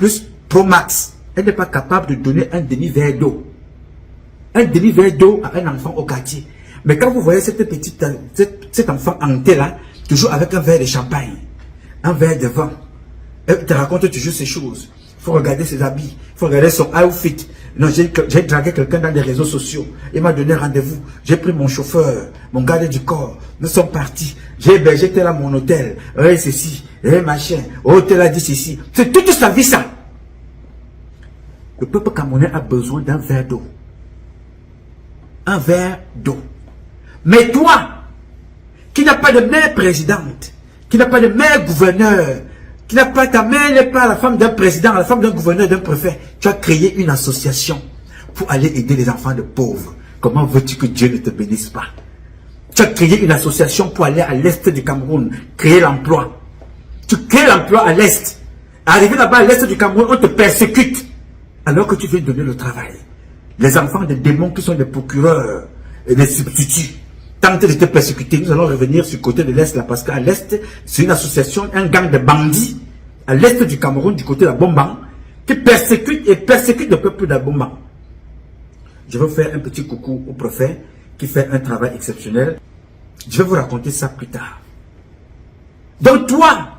pro max. Elle n'est pas capable de donner un demi-verre d'eau. Un demi-verre d'eau à un enfant au quartier. Mais quand vous voyez cet enfant hanté là, toujours avec un verre de champagne, un verre de vin, elle te raconte toujours ces choses. Il faut regarder ses habits, il faut regarder son outfit. Non, j'ai dragué quelqu'un dans les réseaux sociaux. Il m'a donné rendez-vous. J'ai pris mon chauffeur, mon garde du corps. Nous sommes partis. J'ai hébergé tel à mon hôtel. Ceci, machin. Hôtel a dit ceci. C'est toute sa vie ça. Le peuple camerounais a besoin d'un verre d'eau. Un verre d'eau. Mais toi, qui n'as pas de mère présidente, qui n'a pas de mère gouverneur, qui n'a pas, ta mère n'est pas la femme d'un président, la femme d'un gouverneur, d'un préfet, tu as créé une association pour aller aider les enfants de pauvres. Comment veux-tu que Dieu ne te bénisse pas? Tu as créé une association pour aller à l'est du Cameroun, créer l'emploi. Tu crées l'emploi à l'Est. Arrivé là-bas à l'Est du Cameroun, on te persécute. Alors que tu veux donner le travail. Les enfants des démons qui sont des procureurs et des substituts tentent de te persécuter. Nous allons revenir sur le côté de l'Est là, parce qu'à l'Est, c'est une association, un gang de bandits, à l'Est du Cameroun, du côté de la Bomban, qui persécute et persécute le peuple de la Bomban. Je veux faire un petit coucou au prophète qui fait un travail exceptionnel. Je vais vous raconter ça plus tard. Donc toi,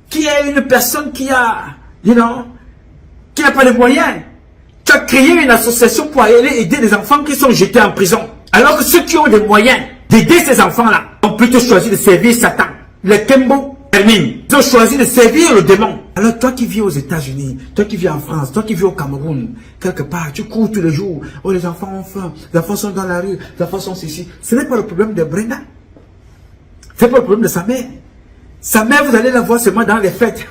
qui est une personne qui a, qui n'a pas de moyens, tu as créé une association pour aller aider les enfants qui sont jetés en prison. Alors que ceux qui ont des moyens d'aider ces enfants-là ont plutôt choisi de servir Satan. Les Kembo terminent. Ils ont choisi de servir le démon. Alors toi qui vis aux États-Unis, toi qui vis en France, toi qui vis au Cameroun, quelque part, tu cours tous les jours. Oh, les enfants ont faim, les enfants sont dans la rue, les enfants sont ici. Ce n'est pas le problème de Brenda. Ce n'est pas le problème de sa mère. Sa mère, vous allez la voir seulement dans les fêtes.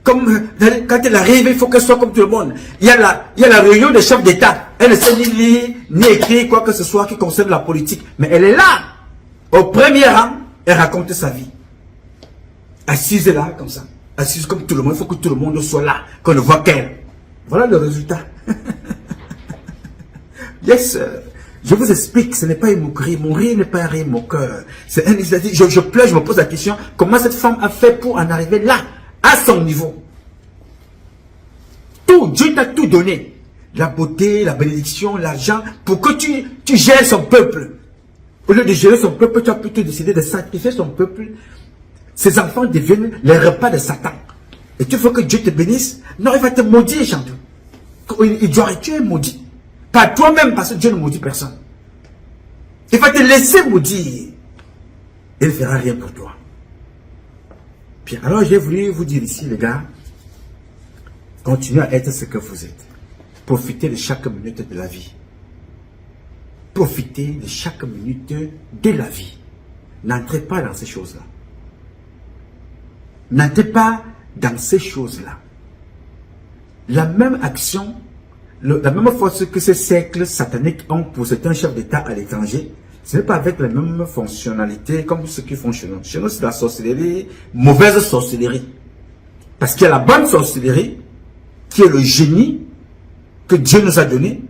Comme quand elle arrive, il faut qu'elle soit comme tout le monde. Il y a la réunion des chefs d'État. Elle ne sait ni lire, ni écrire quoi que ce soit qui concerne la politique. Mais elle est là. Au premier rang, elle raconte sa vie. Assise là, comme ça. Assise comme tout le monde. Il faut que tout le monde soit là. Qu'on ne voit qu'elle. Voilà le résultat. Yes. Je vous explique, ce n'est pas une moquerie. Mon rire n'est pas un rire moqueur. C'est un exercice. Je pleure, je me pose la question. Comment cette femme a fait pour en arriver là, à son niveau? Tout, Dieu t'a tout donné. La beauté, la bénédiction, l'argent, pour que tu gères son peuple. Au lieu de gérer son peuple, tu as plutôt décidé de sacrifier son peuple. Ses enfants deviennent les repas de Satan. Et tu veux que Dieu te bénisse? Non, il va te maudire, Chantou. Il doit être, tu es maudit. Pas toi-même, parce que Dieu ne maudit personne. Il va te laisser maudire. Il ne fera rien pour toi. Bien, alors j'ai voulu vous dire ici, les gars, continuez à être ce que vous êtes. Profitez de chaque minute de la vie. Profitez de chaque minute de la vie. N'entrez pas dans ces choses-là. N'entrez pas dans ces choses-là. La même action, la même force que ces cercles sataniques ont pour certains chefs d'État à l'étranger, ce n'est pas avec la même fonctionnalité comme ceux qui font chez nous. Chez nous, c'est la sorcellerie, mauvaise sorcellerie. Parce qu'il y a la bonne sorcellerie, qui est le génie que Dieu nous a donné,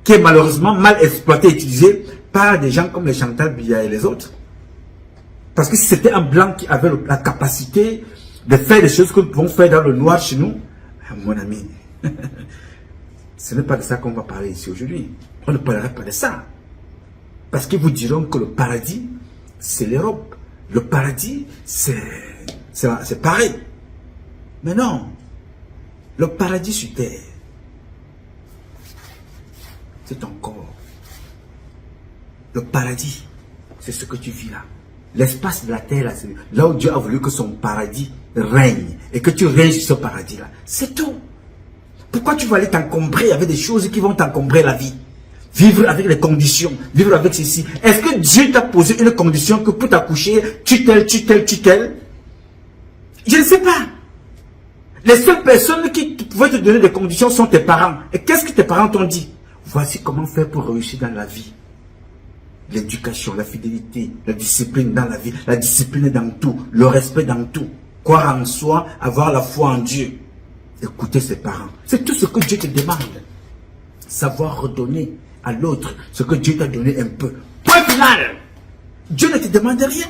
qui est malheureusement mal exploité et utilisé par des gens comme les Chantal Biya et les autres. Parce que si c'était un blanc qui avait la capacité de faire des choses que nous pouvons faire dans le noir chez nous, mon ami, ce n'est pas de ça qu'on va parler ici aujourd'hui. On ne parlera pas de ça. Parce qu'ils vous diront que le paradis, c'est l'Europe. Le paradis, c'est pareil. Mais non. Le paradis sur terre, c'est ton corps. Le paradis, c'est ce que tu vis là. L'espace de la terre, là, c'est là où Dieu a voulu que son paradis règne. Et que tu règnes sur ce paradis-là. C'est tout. Pourquoi tu vas aller t'encombrer avec des choses qui vont t'encombrer la vie? Vivre avec les conditions, vivre avec ceci. Est-ce que Dieu t'a posé une condition que pour t'accoucher, tu tel? Je ne sais pas. Les seules personnes qui pouvaient te donner des conditions sont tes parents. Et qu'est-ce que tes parents t'ont dit? Voici comment faire pour réussir dans la vie. L'éducation, la fidélité, la discipline dans la vie, la discipline dans tout, le respect dans tout. Croire en soi, avoir la foi en Dieu. Écouter ses parents. C'est tout ce que Dieu te demande. Savoir redonner à l'autre ce que Dieu t'a donné un peu. Point final. Dieu ne te demande rien.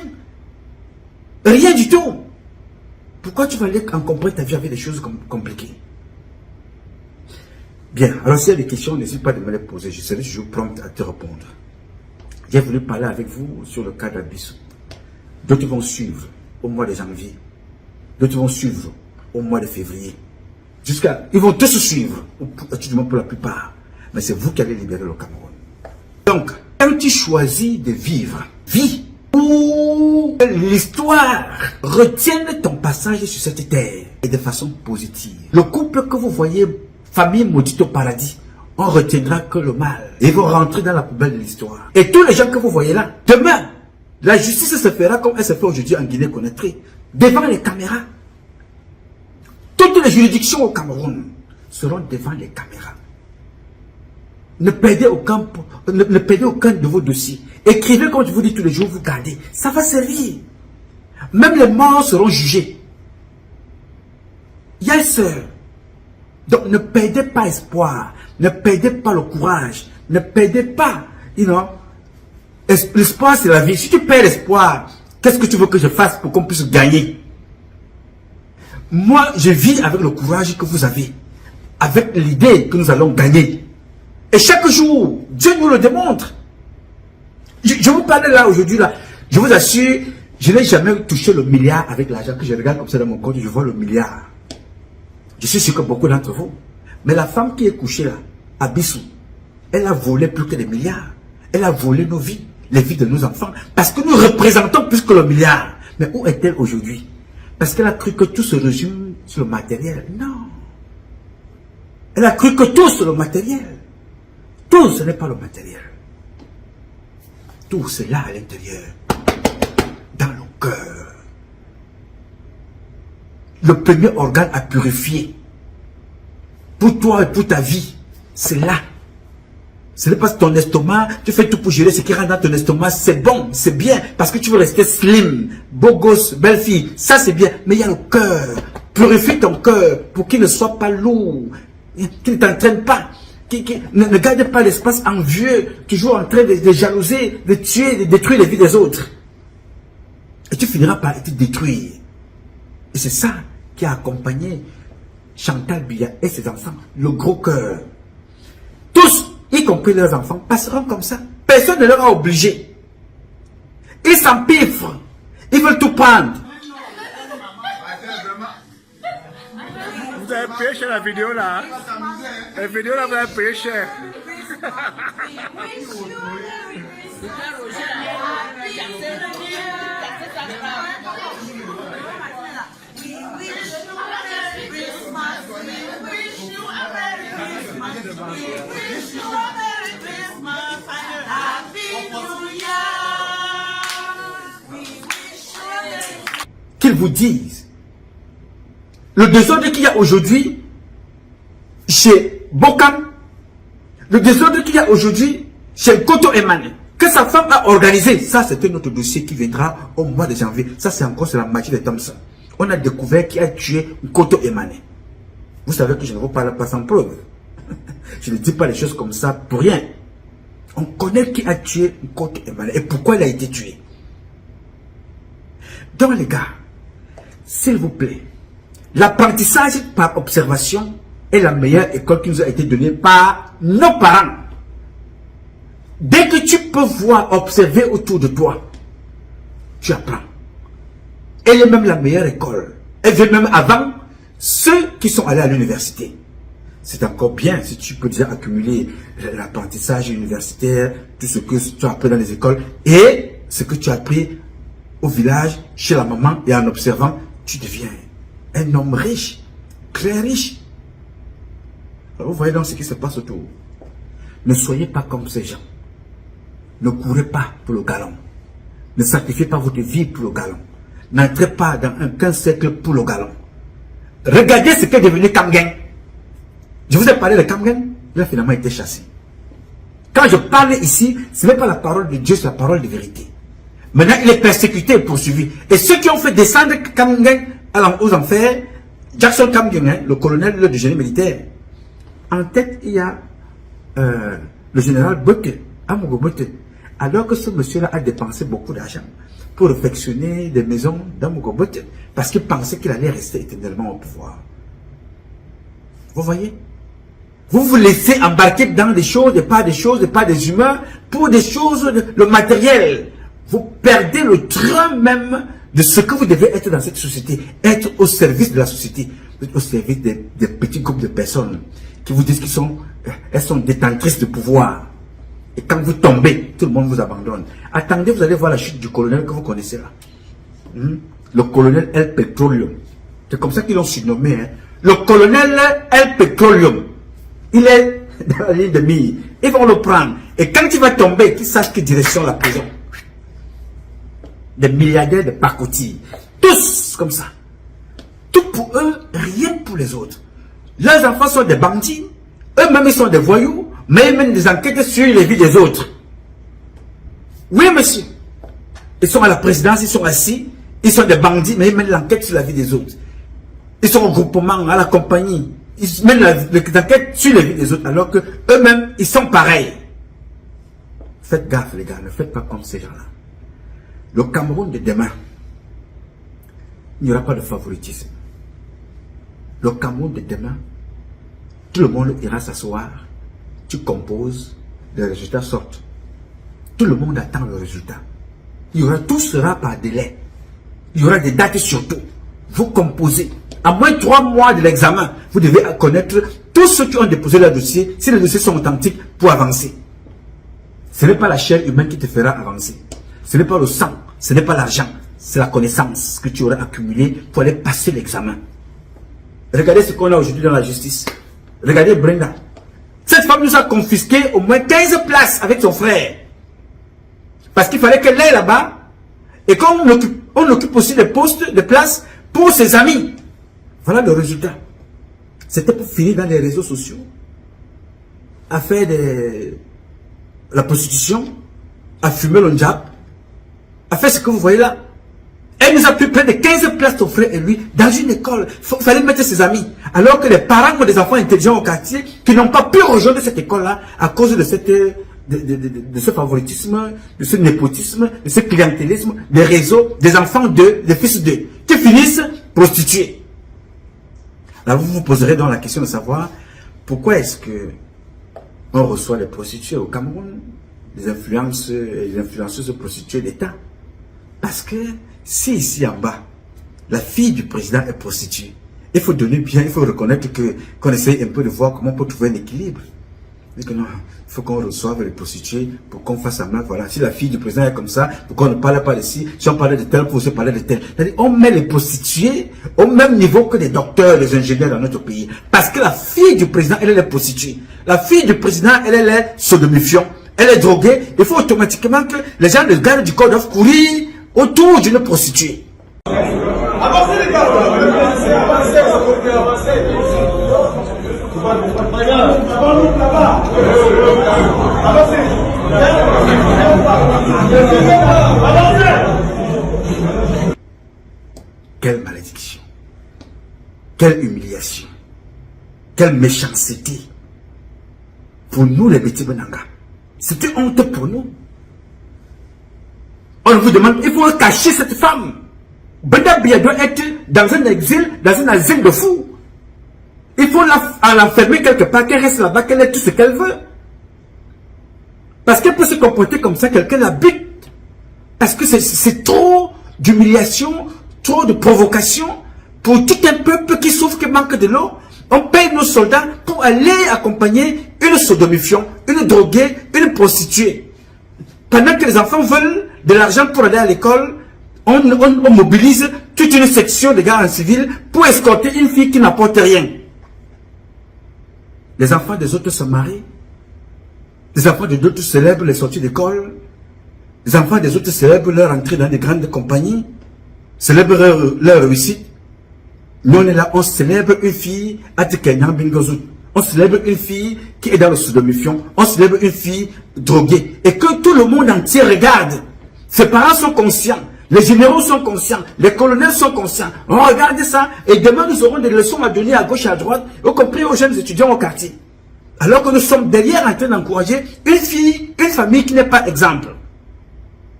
Rien du tout. Pourquoi tu vas aller encombrer ta vie avec des choses compliquées? Bien, alors s'il y a des questions, n'hésite pas à me les poser. Je serai toujours prompt à te répondre. J'ai voulu parler avec vous sur le cas d'Abissou. D'autres vont suivre au mois de janvier. D'autres vont suivre au mois de février. Ils vont tous suivre, du moins pour la plupart. Mais c'est vous qui allez libérer le Cameroun. Donc, quand tu choisis de vivre, vis où l'histoire retienne ton passage sur cette terre et de façon positive. Le couple que vous voyez, famille maudite au paradis, on retiendra que le mal. Ils vont rentrer dans la poubelle de l'histoire. Et tous les gens que vous voyez là, demain, la justice se fera comme elle se fait aujourd'hui en Guinée-Conakry, devant les caméras. Toutes les juridictions au Cameroun seront devant les caméras. Ne perdez aucun de vos dossiers. Écrivez comme je vous dis tous les jours, vous gardez. Ça va servir. Même les morts seront jugés. Yes, sir. Donc, ne perdez pas espoir. Ne perdez pas le courage. Ne perdez pas, you know. L'espoir, c'est la vie. Si tu perds l'espoir, qu'est-ce que tu veux que je fasse pour qu'on puisse gagner? Moi, je vis avec le courage que vous avez. Avec l'idée que nous allons gagner. Et chaque jour, Dieu nous le démontre. Je vous parle là aujourd'hui, là. Je vous assure, je n'ai jamais touché le milliard avec l'argent que je regarde comme ça dans mon compte. Je vois le milliard. Je suis sûr que beaucoup d'entre vous. Mais la femme qui est couchée là, à Bissou, elle a volé plus que des milliards. Elle a volé nos vies, les vies de nos enfants. Parce que nous représentons plus que le milliard. Mais où est-elle aujourd'hui? Parce qu'elle a cru que tout se résume sur le matériel. Non. Elle a cru que tout c'est le matériel. Tout, ce n'est pas le matériel. Tout, c'est là à l'intérieur. Dans le cœur. Le premier organe à purifier. Pour toi et pour ta vie. C'est là. Ce n'est pas ton estomac. Tu fais tout pour gérer ce qui rentre dans ton estomac. C'est bon, c'est bien. Parce que tu veux rester slim. Beau gosse, belle fille. Ça c'est bien. Mais il y a le cœur. Purifie ton cœur pour qu'il ne soit pas lourd. Qu'il ne t'entraîne pas. Ne garde pas l'espace envieux, toujours en train de jalouser, de tuer, de détruire les vies des autres. Et tu finiras par être détruit. Et c'est ça qui a accompagné Chantal Biya et ses enfants. Le gros cœur. Tous, y compris leurs enfants, passeront comme ça. Personne ne leur a obligé. Ils s'empiffrent. Ils veulent tout prendre. Vous avez payé cher la vidéo là. Hein? La vidéo là, vous avez payé cher. Qu'ils vous disent le désordre qu'il y a aujourd'hui chez Bokam, le désordre qu'il y a aujourd'hui chez Koto Emane, que sa femme a organisé. Ça, c'est un autre dossier qui viendra au mois de janvier. Ça, c'est encore sur la magie de Thompson. On a découvert qui a tué Koto Emane. Vous savez que je ne vous parle pas sans preuve. Je ne dis pas les choses comme ça pour rien. On connaît qui a tué Koto Emane et pourquoi il a été tué. Donc les gars, s'il vous plaît, l'apprentissage par observation est la meilleure école qui nous a été donnée par nos parents. Dès que tu peux voir, observer autour de toi, tu apprends. Elle est même la meilleure école. Elle vient même avant ceux qui sont allés à l'université. C'est encore bien si tu peux déjà accumuler l'apprentissage universitaire, tout ce que tu as appris dans les écoles et ce que tu as appris au village, chez la maman et en observant, tu deviens un homme riche, très riche. Alors vous voyez donc ce qui se passe autour. Ne soyez pas comme ces gens. Ne courez pas pour le galon. Ne sacrifiez pas votre vie pour le galon. N'entrez pas dans un 15 siècle pour le galon. Regardez ce qu'est devenu Kamgen. Je vous ai parlé de Kamgen, il a finalement été chassé. Quand je parle ici, ce n'est pas la parole de Dieu, c'est la parole de vérité. Maintenant, il est persécuté et poursuivi. Et ceux qui ont fait descendre Kamgen aux enfers, Jackson Kamgen, le colonel du génie militaire, en tête, il y a le général Bote, Amogo Bote. Alors que ce monsieur-là a dépensé beaucoup d'argent pour réfectionner des maisons d'Amogo Bote, parce qu'il pensait qu'il allait rester éternellement au pouvoir. Vous voyez? Vous vous laissez embarquer dans des choses, et pas des humains, pour des choses, le matériel. Vous perdez le train même de ce que vous devez être dans cette société. Être au service de la société. Au service des petits groupes de personnes qui vous disent qu'elles sont détentrices de pouvoir. Et quand vous tombez, tout le monde vous abandonne. Attendez, vous allez voir la chute du colonel que vous connaissez là. Le colonel El Petroleum. C'est comme ça qu'ils l'ont surnommé. Hein. Le colonel El Petroleum. Il est dans la ligne de mire. Ils vont le prendre. Et quand il va tomber, qu'ils sachent quelle direction la prison. Des milliardaires de pacotille. Tous comme ça. Tout pour eux, rien pour les autres. Leurs enfants sont des bandits. Eux-mêmes, ils sont des voyous. Mais ils mènent des enquêtes sur les vies des autres. Oui, monsieur. Ils sont à la présidence, ils sont assis. Ils sont des bandits, mais ils mènent l'enquête sur la vie des autres. Ils sont au groupement, à la compagnie. Ils mènent les enquêtes sur les vies des autres, alors que eux-mêmes, ils sont pareils. Faites gaffe, les gars, ne faites pas comme ces gens-là. Le Cameroun de demain, il n'y aura pas de favoritisme. Le Cameroun de demain, tout le monde ira s'asseoir, tu composes, les résultats sortent. Tout le monde attend le résultat. Tout sera par délai. Il y aura des dates surtout. Vous composez. À moins de 3 mois de l'examen, vous devez connaître tous ceux qui ont déposé leur dossier, si les dossiers sont authentiques, pour avancer. Ce n'est pas la chair humaine qui te fera avancer. Ce n'est pas le sang, ce n'est pas l'argent. C'est la connaissance que tu auras accumulée pour aller passer l'examen. Regardez ce qu'on a aujourd'hui dans la justice. Regardez Brenda. Cette femme nous a confisqué au moins 15 places avec son frère. Parce qu'il fallait qu'elle aille là-bas. Et qu'on occupe aussi des postes, des places pour ses amis. Voilà le résultat. C'était pour finir dans les réseaux sociaux. À faire la prostitution. À fumer le jab. À faire ce que vous voyez là. Elle nous a pris près de 15 places, ton frère et lui, dans une école. Il fallait mettre ses amis. Alors que les parents ont des enfants intelligents au quartier qui n'ont pas pu rejoindre cette école-là à cause de ce favoritisme, de ce népotisme, de ce clientélisme, des réseaux, des enfants d'eux, des fils d'eux, qui finissent prostitués. Alors vous vous poserez donc la question de savoir pourquoi est-ce que on reçoit les prostituées au Cameroun, les influenceuses prostituées d'État. Parce que si ici en bas, la fille du président est prostituée, il faut donner bien, il faut reconnaître qu'on essaye un peu de voir comment on peut trouver un équilibre. Il faut qu'on reçoive les prostituées pour qu'on fasse un mal. Voilà, si la fille du président est comme ça, pourquoi on ne parle pas de ci, si on parlait de tel, pour se parler de tel. C'est-à-dire, on met les prostituées au même niveau que les docteurs, les ingénieurs dans notre pays. Parce que la fille du président, elle est prostituée. La fille du président, elle est sodomifiante. Elle est droguée. Il faut automatiquement que les gens de garde du corps doivent courir autour d'une prostituée. Avancez les gars, avancez. Quelle malédiction, quelle humiliation, quelle méchanceté pour nous les petits Benanga. C'était honte pour nous. On vous demande, il faut cacher cette femme. Brenda Biya doit être dans un exil, dans un asile de fous. Il faut l'enfermer quelque part, qu'elle reste là-bas, qu'elle ait tout ce qu'elle veut. Parce qu'elle peut se comporter comme ça, quelqu'un l'habite. Parce que c'est trop d'humiliation, trop de provocation pour tout un peuple qui souffre, qui manque de l'eau. On paye nos soldats pour aller accompagner une sodomifiante, une droguée, une prostituée. Pendant que les enfants veulent de l'argent pour aller à l'école, on mobilise toute une section de gars en civil pour escorter une fille qui n'apporte rien. Les enfants des autres se marient. Les enfants des autres célèbrent les sorties d'école. Les enfants des autres célèbrent leur entrée dans des grandes compagnies. Célèbrent leur réussite. Nous on est là, on célèbre une fille à Kenyan Bingozout. On célèbre une fille qui est dans le sodomifiant. On célèbre une fille droguée. Et que tout le monde entier regarde. Ses parents sont conscients. Les généraux sont conscients. Les colonels sont conscients. On regarde ça. Et demain, nous aurons des leçons à donner à gauche et à droite, y compris aux jeunes étudiants au quartier. Alors que nous sommes derrière en train d'encourager une fille, une famille qui n'est pas exemple.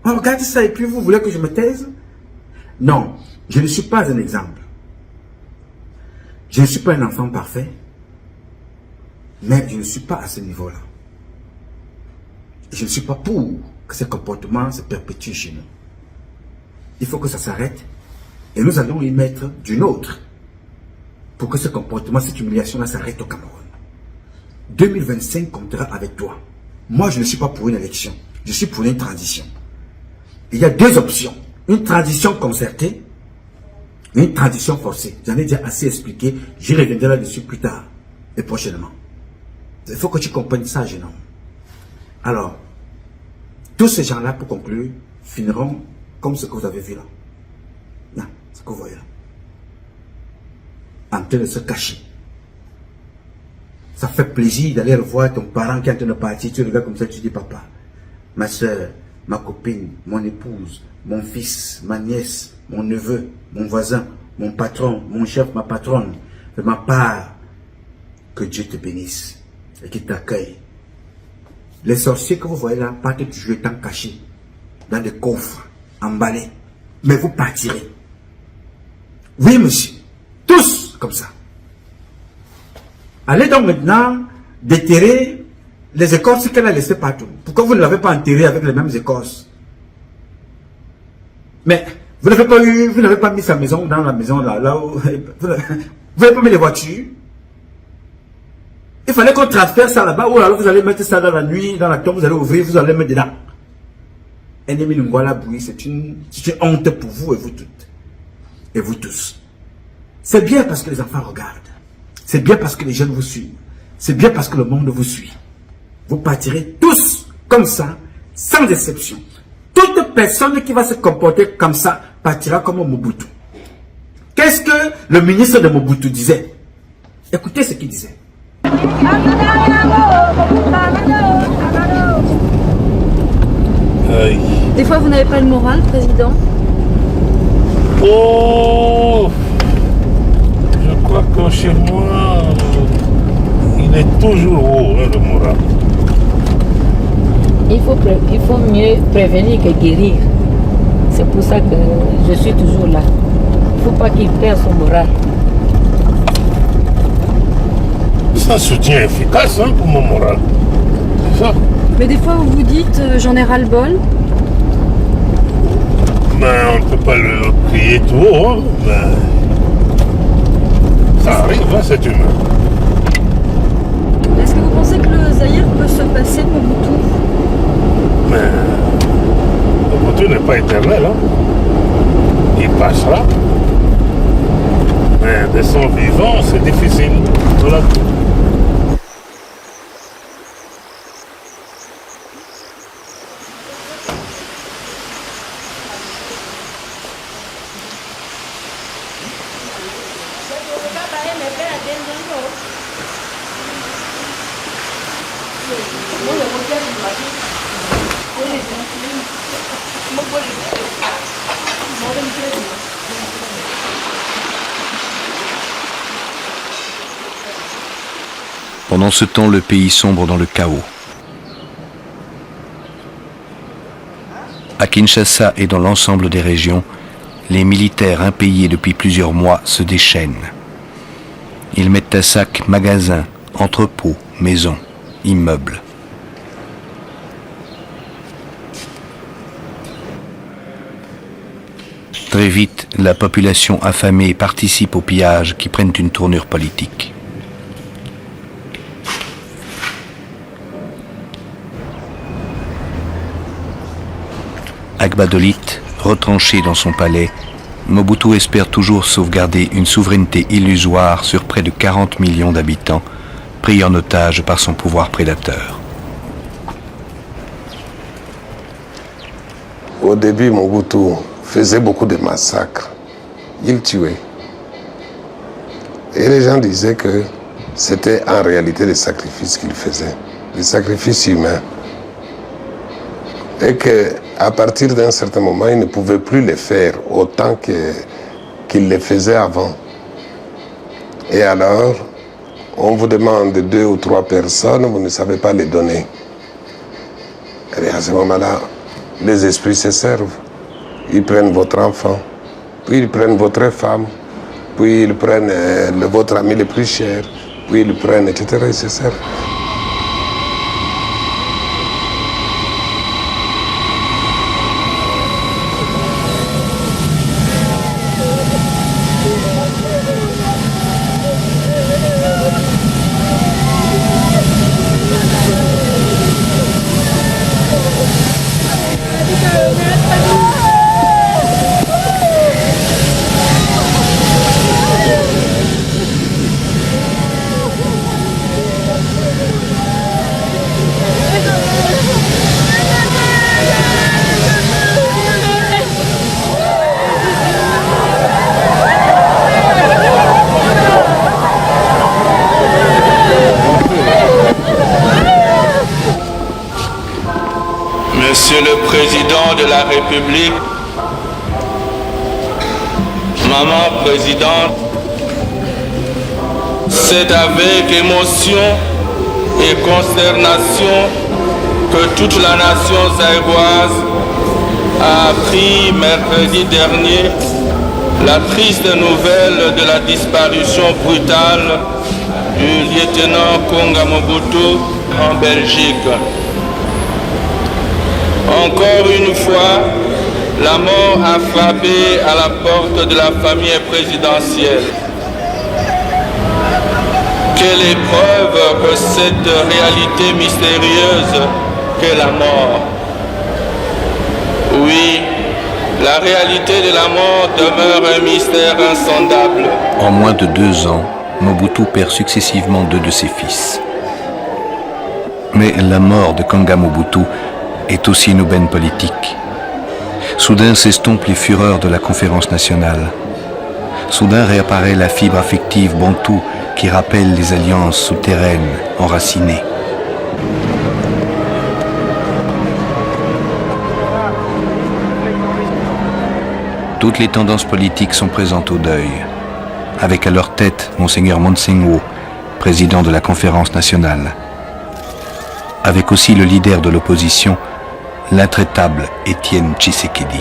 On regarde ça et puis vous voulez que je me taise? Non, je ne suis pas un exemple. Je ne suis pas un enfant parfait. Mais je ne suis pas à ce niveau-là. Je ne suis pas pour que ce comportement se perpétue chez nous. Il faut que ça s'arrête. Et nous allons y mettre d'une autre. Pour que ce comportement, cette humiliation-là s'arrête au Cameroun. 2025 comptera avec toi. Moi, je ne suis pas pour une élection. Je suis pour une transition. Il y a deux options. Une transition concertée. Une transition forcée. J'en ai déjà assez expliqué. J'y reviendrai là-dessus plus tard. Et prochainement. Il faut que tu comprennes ça, jeune homme. Alors, tous ces gens-là, pour conclure, finiront comme ce que vous avez vu là. Non, ce que vous voyez là. En train de se cacher. Ça fait plaisir d'aller revoir ton parent qui est en train de partir. Tu regardes comme ça, tu dis, papa, ma soeur, ma copine, mon épouse, mon fils, ma nièce, mon neveu, mon voisin, mon patron, mon chef, ma patronne, de ma part, que Dieu te bénisse et qu'il t'accueille. Les sorciers que vous voyez là partent toujours étant cachés dans des coffres, emballés. Mais vous partirez. Oui, monsieur. Tous comme ça. Allez donc maintenant déterrer les écorces qu'elle a laissées partout. Pourquoi vous ne l'avez pas enterré avec les mêmes écorces? Mais vous n'avez pas mis sa maison dans la maison là où vous n'avez pas mis les voitures. Il fallait qu'on transfère ça là-bas, ou alors vous allez mettre ça dans la nuit, dans la tombe, vous allez ouvrir, vous allez mettre dedans. Ennemi Lungwala Bouy, c'est une honte pour vous et vous toutes. Et vous tous. C'est bien parce que les enfants regardent. C'est bien parce que les jeunes vous suivent. C'est bien parce que le monde vous suit. Vous partirez tous comme ça, sans exception. Toute personne qui va se comporter comme ça partira comme Mobutu. Qu'est-ce que le ministre de Mobutu disait? Écoutez ce qu'il disait. Des fois, vous n'avez pas le moral, président? Oh, je crois que chez moi, il est toujours haut, hein, le moral. Il faut mieux prévenir que guérir. C'est pour ça que je suis toujours là. Il ne faut pas qu'il perde son moral. C'est un soutien efficace, hein, pour mon moral. C'est ça. Mais des fois, vous vous dites, j'en ai ras-le-bol. Mais on ne peut pas le crier tout haut, hein, mais ça arrive, hein, c'est humain. Est-ce que vous pensez que le Zaïre peut se passer de Mobutu? Mais Mobutu n'est pas éternel, hein. Il passera. Mais de son vivant, c'est difficile. Voilà. Pendant ce temps, le pays sombre dans le chaos. À Kinshasa et dans l'ensemble des régions, les militaires impayés depuis plusieurs mois se déchaînent. Ils mettent à sac magasins, entrepôts, maisons, immeubles. Très vite, la population affamée participe aux pillages qui prennent une tournure politique. Agbadolit, retranché dans son palais, Mobutu espère toujours sauvegarder une souveraineté illusoire sur près de 40 millions d'habitants, pris en otage par son pouvoir prédateur. Au début, Mobutu faisait beaucoup de massacres. Il tuait. Et les gens disaient que c'était en réalité des sacrifices qu'il faisait, des sacrifices humains. Et qu'à partir d'un certain moment, il ne pouvait plus les faire autant qu'il les faisait avant. Et alors, on vous demande 2 ou 3 personnes, vous ne savez pas les donner. Et à ce moment-là, les esprits se servent. Ils prennent votre enfant, puis ils prennent votre femme, puis ils prennent votre ami le plus cher, puis ils prennent, etc. Ils se servent. Monsieur le Président de la République, Maman présidente, c'est avec émotion et consternation que toute la nation zaïroise a appris mercredi dernier la triste nouvelle de la disparition brutale du lieutenant Konga Mobutu en Belgique. Encore une fois, la mort a frappé à la porte de la famille présidentielle. Quelle épreuve que cette réalité mystérieuse qu'est la mort. Oui, la réalité de la mort demeure un mystère insondable. En moins de 2 ans, Mobutu perd successivement 2 de ses fils. Mais la mort de Konga Mobutu est aussi une aubaine politique. Soudain s'estompent les fureurs de la conférence nationale. Soudain réapparaît la fibre affective bantoue qui rappelle les alliances souterraines enracinées. Toutes les tendances politiques sont présentes au deuil, avec à leur tête Monseigneur Monsengo, président de la conférence nationale, avec aussi le leader de l'opposition, l'intraitable Étienne Tshisekedi.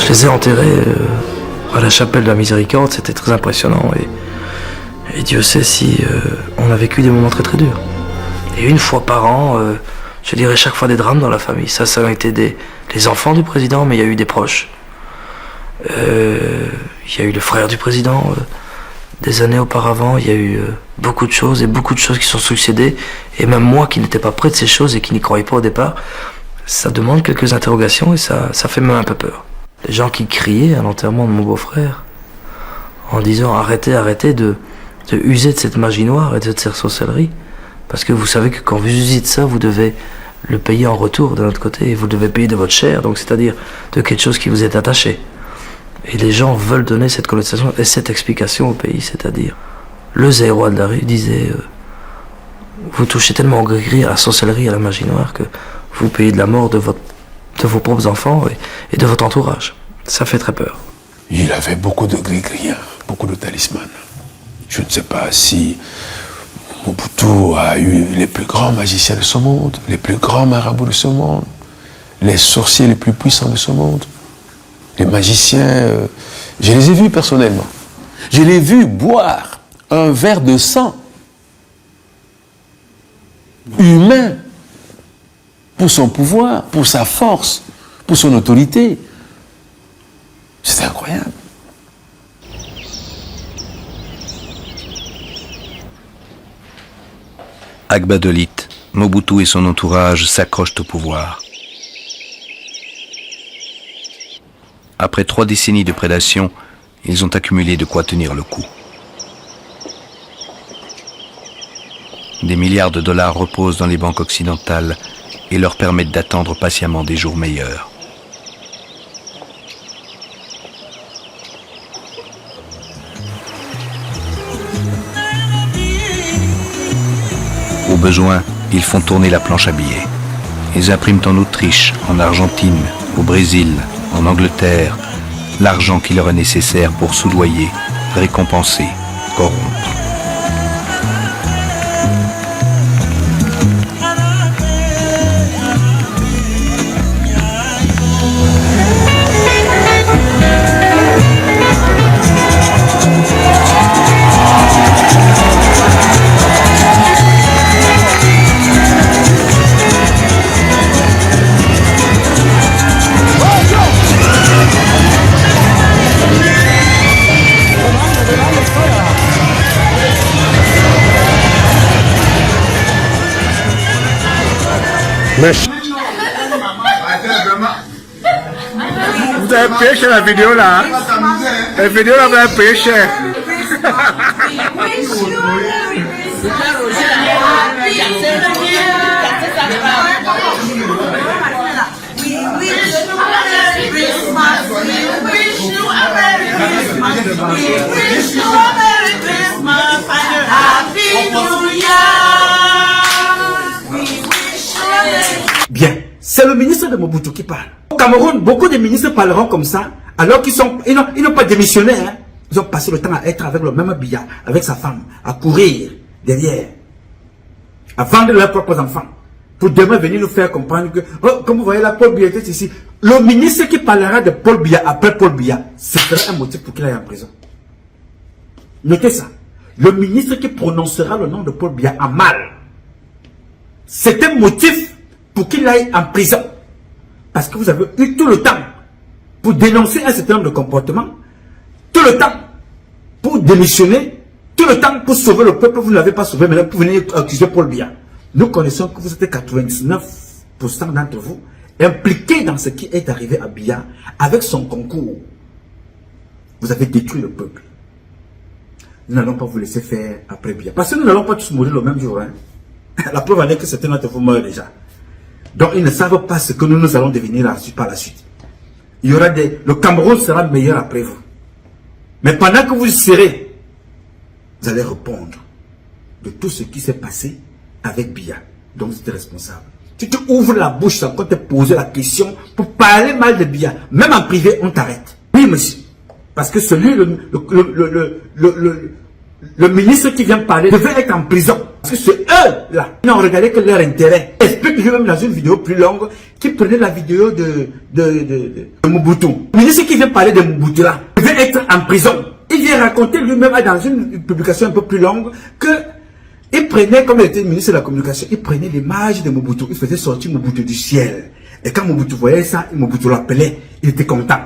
Je les ai enterrés à la chapelle de la Miséricorde, c'était très impressionnant et Dieu sait si on a vécu des moments très très durs. Et une fois par an, je dirais chaque fois des drames dans la famille. Ça a été les enfants du président, mais il y a eu des proches. Il y a eu le frère du président. Des années auparavant, il y a eu beaucoup de choses qui sont succédées. Et même moi qui n'étais pas près de ces choses et qui n'y croyais pas au départ, ça demande quelques interrogations et ça fait même un peu peur. Les gens qui criaient à l'enterrement de mon beau-frère en disant arrêtez de user de cette magie noire et de cette sorcellerie, parce que vous savez que quand vous usez de ça, vous devez le payer en retour de notre côté, et vous devez payer de votre chair, donc c'est-à-dire de quelque chose qui vous est attaché. Et les gens veulent donner cette connotation et cette explication au pays, c'est-à-dire le Zaïrois de la rue disait vous touchez tellement au gris-gris, à la sorcellerie, à la magie noire, que vous payez de la mort de vos propres enfants et de votre entourage. Ça fait très peur. Il avait beaucoup de gris-gris, beaucoup de talismans. Je ne sais pas si Mobutu a eu les plus grands magiciens de ce monde, les plus grands marabouts de ce monde, les sorciers les plus puissants de ce monde. Les magiciens, je les ai vus personnellement. Je l'ai vu boire un verre de sang humain pour son pouvoir, pour sa force, pour son autorité. C'était incroyable. Agbadolit, Mobutu et son entourage s'accrochent au pouvoir. Après 3 décennies de prédation, ils ont accumulé de quoi tenir le coup. Des milliards de dollars reposent dans les banques occidentales et leur permettent d'attendre patiemment des jours meilleurs. Au besoin, ils font tourner la planche à billets. Ils impriment en Autriche, en Argentine, au Brésil, en Angleterre, l'argent qui leur est nécessaire pour soudoyer, récompenser, corrompre. Vous avez payé cher la vidéo là. La vidéo là, vous avez payé cher. Bien, c'est le ministre de Mobutu qui parle. Au Cameroun, beaucoup de ministres parleront comme ça, alors qu'ils n'ont pas démissionné. Hein. Ils ont passé le temps à être avec le même Biya, avec sa femme, à courir derrière, à vendre leurs propres enfants, pour demain venir nous faire comprendre que, oh, comme vous voyez là, Paul Biya était ici. Le ministre qui parlera de Paul Biya après Paul Biya, ce sera un motif pour qu'il aille en prison. Notez ça. Le ministre qui prononcera le nom de Paul Biya en mal, c'est un motif pour qu'il aille en prison. Parce que vous avez eu tout le temps pour dénoncer un certain nombre de comportements, tout le temps pour démissionner, tout le temps pour sauver le peuple, vous ne l'avez pas sauvé, mais là, pour venir accuser Paul Biya. Nous connaissons que vous êtes 99% d'entre vous impliqués dans ce qui est arrivé à Biya avec son concours. Vous avez détruit le peuple. Nous n'allons pas vous laisser faire après Biya. Parce que nous n'allons pas tous mourir le même jour. Hein. La preuve en est que certains d'entre vous meurent déjà. Donc ils ne savent pas ce que nous allons devenir par la suite. Il y aura le Cameroun sera meilleur après vous. Mais pendant que vous serez, vous allez répondre de tout ce qui s'est passé avec Biya. Donc vous êtes responsable. Si tu ouvres la bouche sans te poser la question pour parler mal de Biya, même en privé, on t'arrête. Oui, monsieur. Parce que celui, le ministre qui vient parler devait être en prison. Parce que c'est eux-là. Ils n'ont regardé que leur intérêt. Explique lui-même dans une vidéo plus longue qui prenait la vidéo de Mobutu. Le ministre qui vient parler de Mobutu là devait être en prison. Il vient raconter lui-même dans une publication un peu plus longue que il prenait, comme il était ministre de la communication, il prenait l'image de Mobutu. Il faisait sortir Mobutu du ciel. Et quand Mobutu voyait ça, Mobutu l'appelait. Il était content.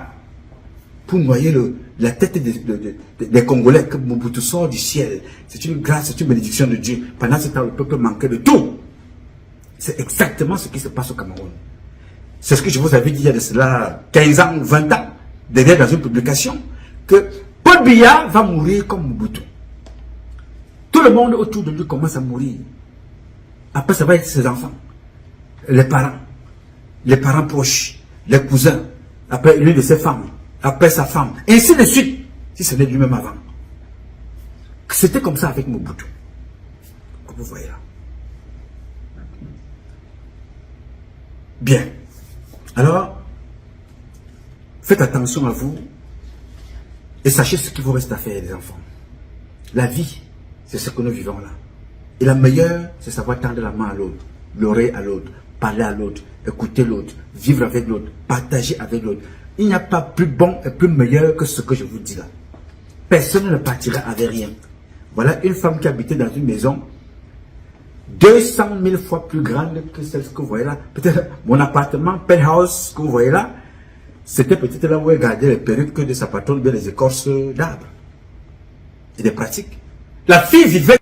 Pour noyer la tête des Congolais, que Mobutu sort du ciel. C'est une grâce, c'est une bénédiction de Dieu. Pendant ce temps, le peuple manquait de tout. C'est exactement ce qui se passe au Cameroun. C'est ce que je vous avais dit il y a de cela 15 ans, 20 ans, derrière dans une publication, que Paul Biya va mourir comme Mobutu. Tout le monde autour de lui commence à mourir. Après, ça va être ses enfants, les parents proches, les cousins, après l'une de ses femmes, après sa femme, et ainsi de suite, si ce n'est lui-même avant. C'était comme ça avec Mobutu. Comme vous voyez là. Bien. Alors, faites attention à vous et sachez ce qu'il vous reste à faire, les enfants. La vie, c'est ce que nous vivons là. Et la meilleure, c'est savoir tendre la main à l'autre, l'oreille à l'autre, parler à l'autre, écouter l'autre, vivre avec l'autre, partager avec l'autre. Il n'y a pas plus bon et plus meilleur que ce que je vous dis là. Personne ne partira avec rien. Voilà une femme qui habitait dans une maison 200 000 fois plus grande que celle que vous voyez là. Peut-être mon appartement, penthouse que vous voyez là, c'était peut-être là où elle gardait les perruques de sa patronne, bien les écorces d'arbres. Et des pratiques. La fille vivait.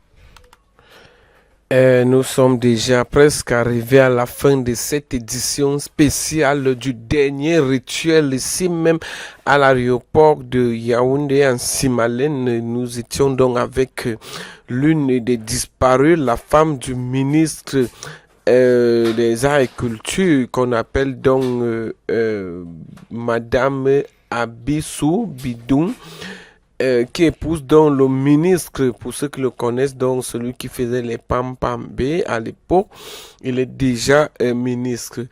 Nous sommes déjà presque arrivés à la fin de cette édition spéciale du dernier rituel ici même à l'aéroport de Yaoundé en Simalène. Nous étions donc avec l'une des disparues, la femme du ministre des Arts et Culture qu'on appelle donc Madame Abissou Bidoum. Qui épouse donc le ministre, pour ceux qui le connaissent, donc celui qui faisait les Pampambé à l'époque, il est déjà ministre.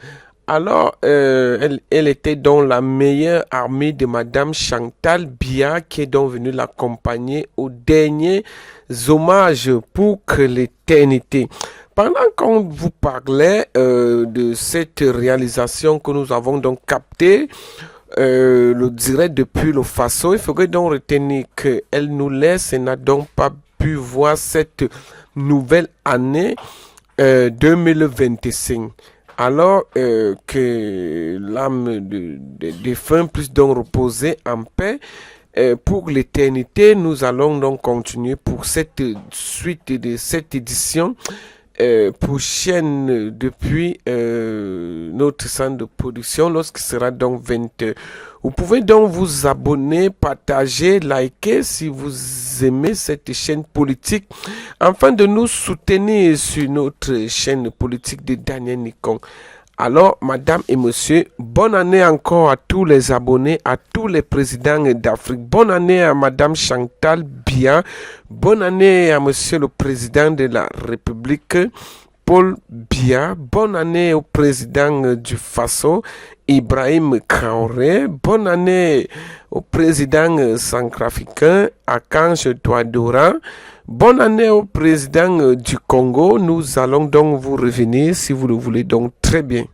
Alors, elle était donc la meilleure amie de Madame Chantal Biya, qui est donc venue l'accompagner au dernier hommage pour l'éternité. Pendant qu'on vous parlait de cette réalisation que nous avons donc captée, le direct depuis le Faso, il faudrait donc retenir qu'elle nous laisse et n'a donc pas pu voir cette nouvelle année 2025. Alors que l'âme des défunts puisse donc reposer en paix pour l'éternité. Nous allons donc continuer pour cette suite de cette édition prochaine depuis notre centre de production lorsqu'il sera donc 20h. Vous pouvez donc vous abonner, partager, liker si vous aimez cette chaîne politique afin de nous soutenir sur notre chaîne politique de Daniel Nikon. Alors, madame et monsieur, bonne année encore à tous les abonnés, à tous les présidents d'Afrique. Bonne année à madame Chantal Biya. Bonne année à monsieur le président de la République, Paul Biya. Bonne année au président du Faso, Ibrahim Traoré. Bonne année au président centrafricain, Akange Touadéra. Bonne année au président du Congo. Nous allons donc vous revenir si vous le voulez donc très bien.